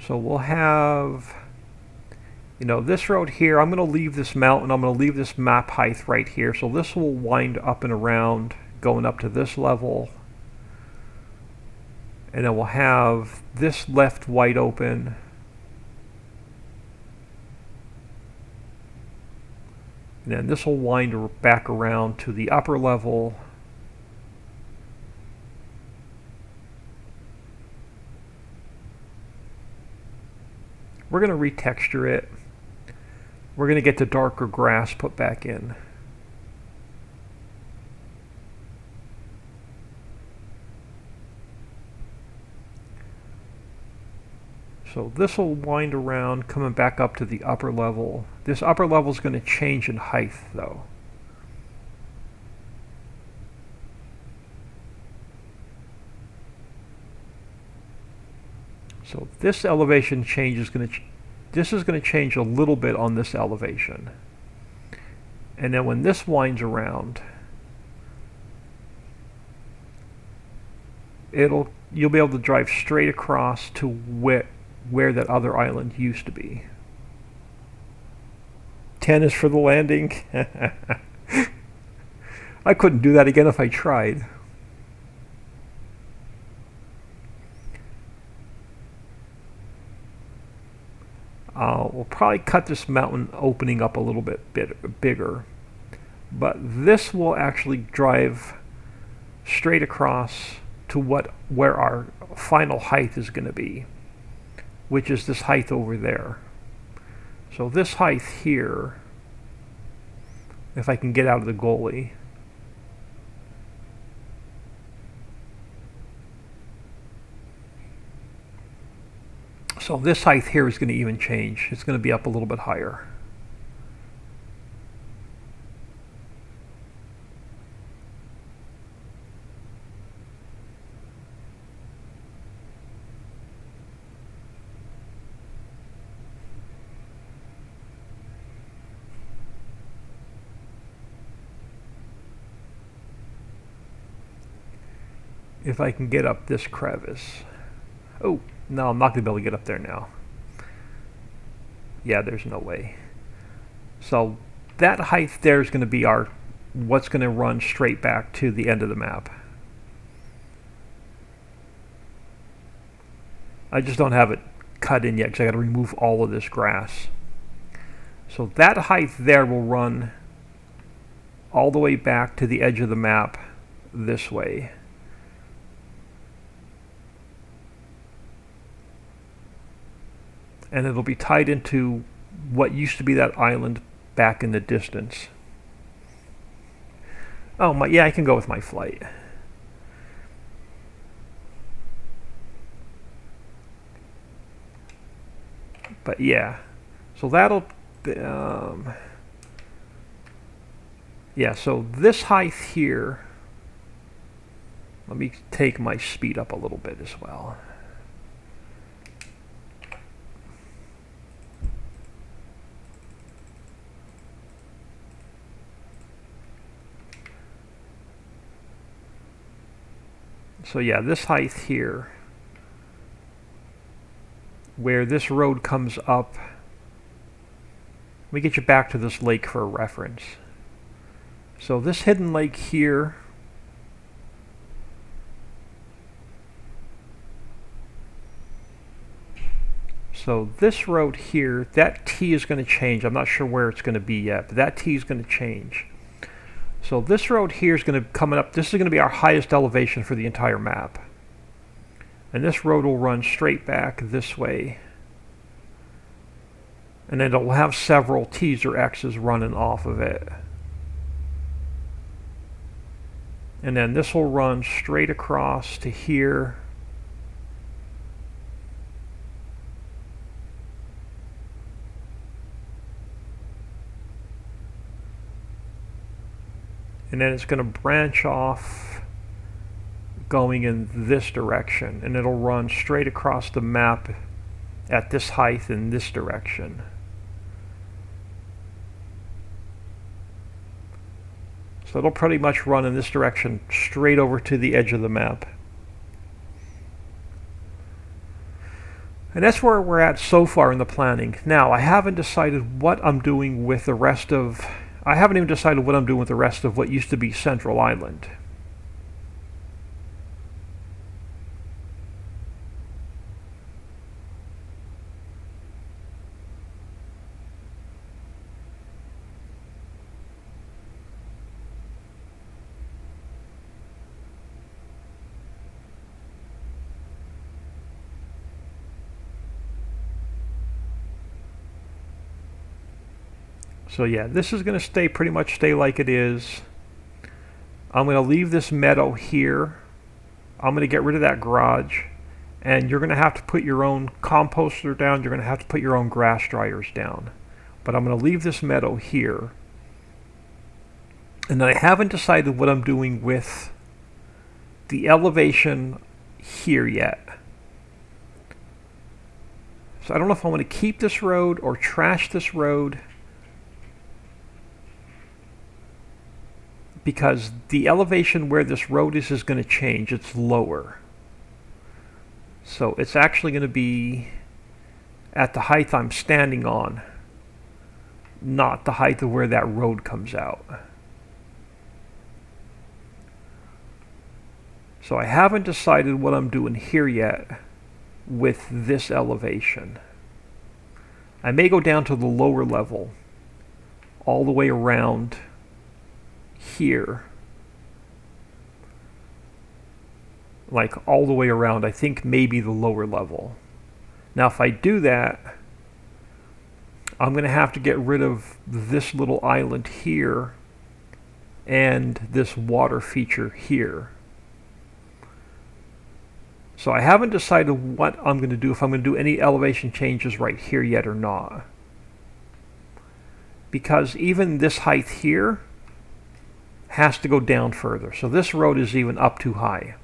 Speaker 1: So we'll have, this road here. I'm going to leave this mountain. I'm going to leave this map height right here. So this will wind up and around, going up to this level. And then we'll have this left wide open. And then this will wind back around to the upper level. We're going to retexture it. We're going to get the darker grass put back in. So this will wind around, coming back up to the upper level. This upper level is going to change in height, though. So this elevation change is going to, this is going to change a little bit on this elevation. And then when this winds around, you'll be able to drive straight across to where that other island used to be. 10 is for the landing. I couldn't do that again if I tried. We'll probably cut this mountain opening up a little bit bigger, but this will actually drive straight across to where our final height is going to be, which is this height over there. So this height here, if I can get out of the goalie, so this height here is going to even change. It's going to be up a little bit higher. If I can get up this crevice. Oh, no, I'm not going to be able to get up there now. Yeah, there's no way. So that height there is going to be what's going to run straight back to the end of the map. I just don't have it cut in yet because I got to remove all of this grass. So that height there will run all the way back to the edge of the map this way. And it'll be tied into what used to be that island back in the distance. Oh, yeah, I can go with my flight. But yeah, so that'll, yeah, so this height here, let me take my speed up a little bit as well. So yeah, this height here, where this road comes up, let me get you back to this lake for a reference. So this hidden lake here, so this road here, that T is going to change. I'm not sure where it's going to be yet, but that T is going to change. So this road here is going to come up, this is going to be our highest elevation for the entire map. And this road will run straight back this way. And then it'll have several T's or X's running off of it. And then this will run straight across to here. and then it's going to branch off going in this direction, and it'll run straight across the map at this height in this direction. So it'll pretty much run in this direction straight over to the edge of the map. And that's where we're at so far in the planning. Now, I haven't decided what I'm doing with the rest of... I haven't even decided what I'm doing with the rest of what used to be Central Island. So yeah, this is going to pretty much stay like it is. I'm going to leave this meadow here. I'm going to get rid of that garage. And you're going to have to put your own composter down. You're going to have to put your own grass dryers down. But I'm going to leave this meadow here. And then I haven't decided what I'm doing with the elevation here yet. So I don't know if I want to keep this road or trash this road, because the elevation where this road is going to change. It's lower. So it's actually going to be at the height I'm standing on, not the height of where that road comes out. So I haven't decided what I'm doing here yet with this elevation. I may go down to the lower level all the way around here, like all the way around. I think maybe the lower level. Now if I do that, I'm going to have to get rid of this little island here and this water feature here. So I haven't decided what I'm going to do, if I'm going to do any elevation changes right here yet or not, because even this height here has to go down further. So this road is even up too high.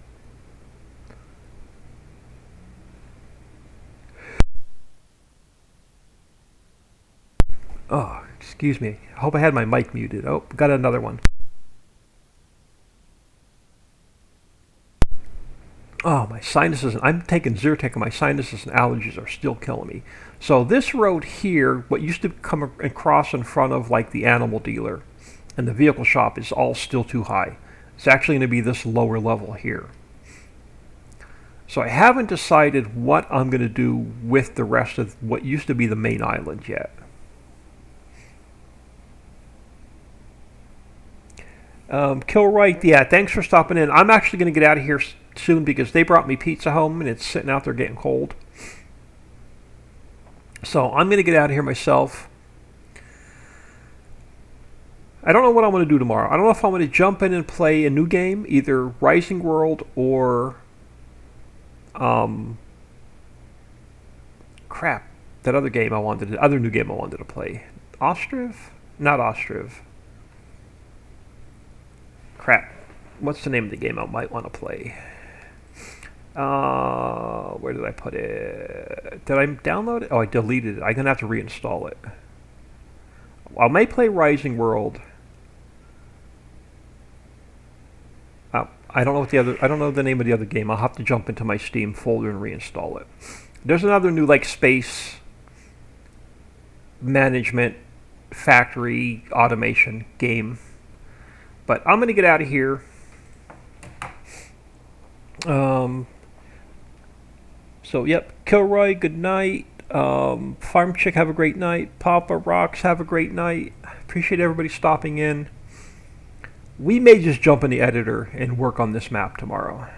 Speaker 1: Oh, excuse me. I hope I had my mic muted. Oh, got another one. Oh, my sinuses. I'm taking Zyrtec and my sinuses and allergies are still killing me. So this road here, what used to come across in front of like the animal dealer and the vehicle shop, is all still too high. It's actually going to be this lower level here. So I haven't decided what I'm going to do with the rest of what used to be the main island yet. Kilroy, yeah, thanks for stopping in. I'm actually going to get out of here soon because they brought me pizza home and it's sitting out there getting cold. So I'm going to get out of here myself. I don't know what I'm going to do tomorrow. I don't know if I'm going to jump in and play a new game, either Rising World or crap, that other game I wanted, the other new game I wanted to play. Ostriv? Not Ostriv. Crap. What's the name of the game I might want to play? Where did I put it? Did I download it? Oh, I deleted it. I'm going to have to reinstall it. I may play Rising World. I don't know what I don't know the name of the other game. I'll have to jump into my Steam folder and reinstall it. There's another new like space management factory automation game. But I'm going to get out of here. So, yep. Kilroy, good night. Farm Chick, have a great night. Papa Rocks, have a great night. Appreciate everybody stopping in. We may just jump in the editor and work on this map tomorrow.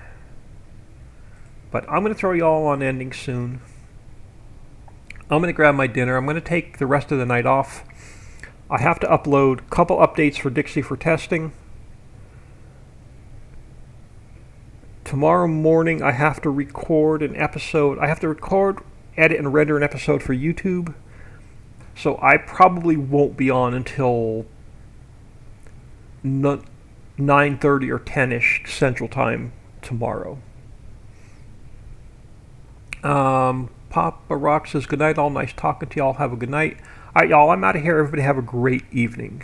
Speaker 1: But I'm going to throw you all on ending soon. I'm going to grab my dinner. I'm going to take the rest of the night off. I have to upload a couple updates for Dixie for testing. Tomorrow morning I have to record an episode. I have to record, edit, and render an episode for YouTube. So I probably won't be on until 9:30 or 10ish Central Time tomorrow. Papa Rock says good night. All nice talking to y'all. Have a good night. All right, y'all. I'm out of here. Everybody have a great evening.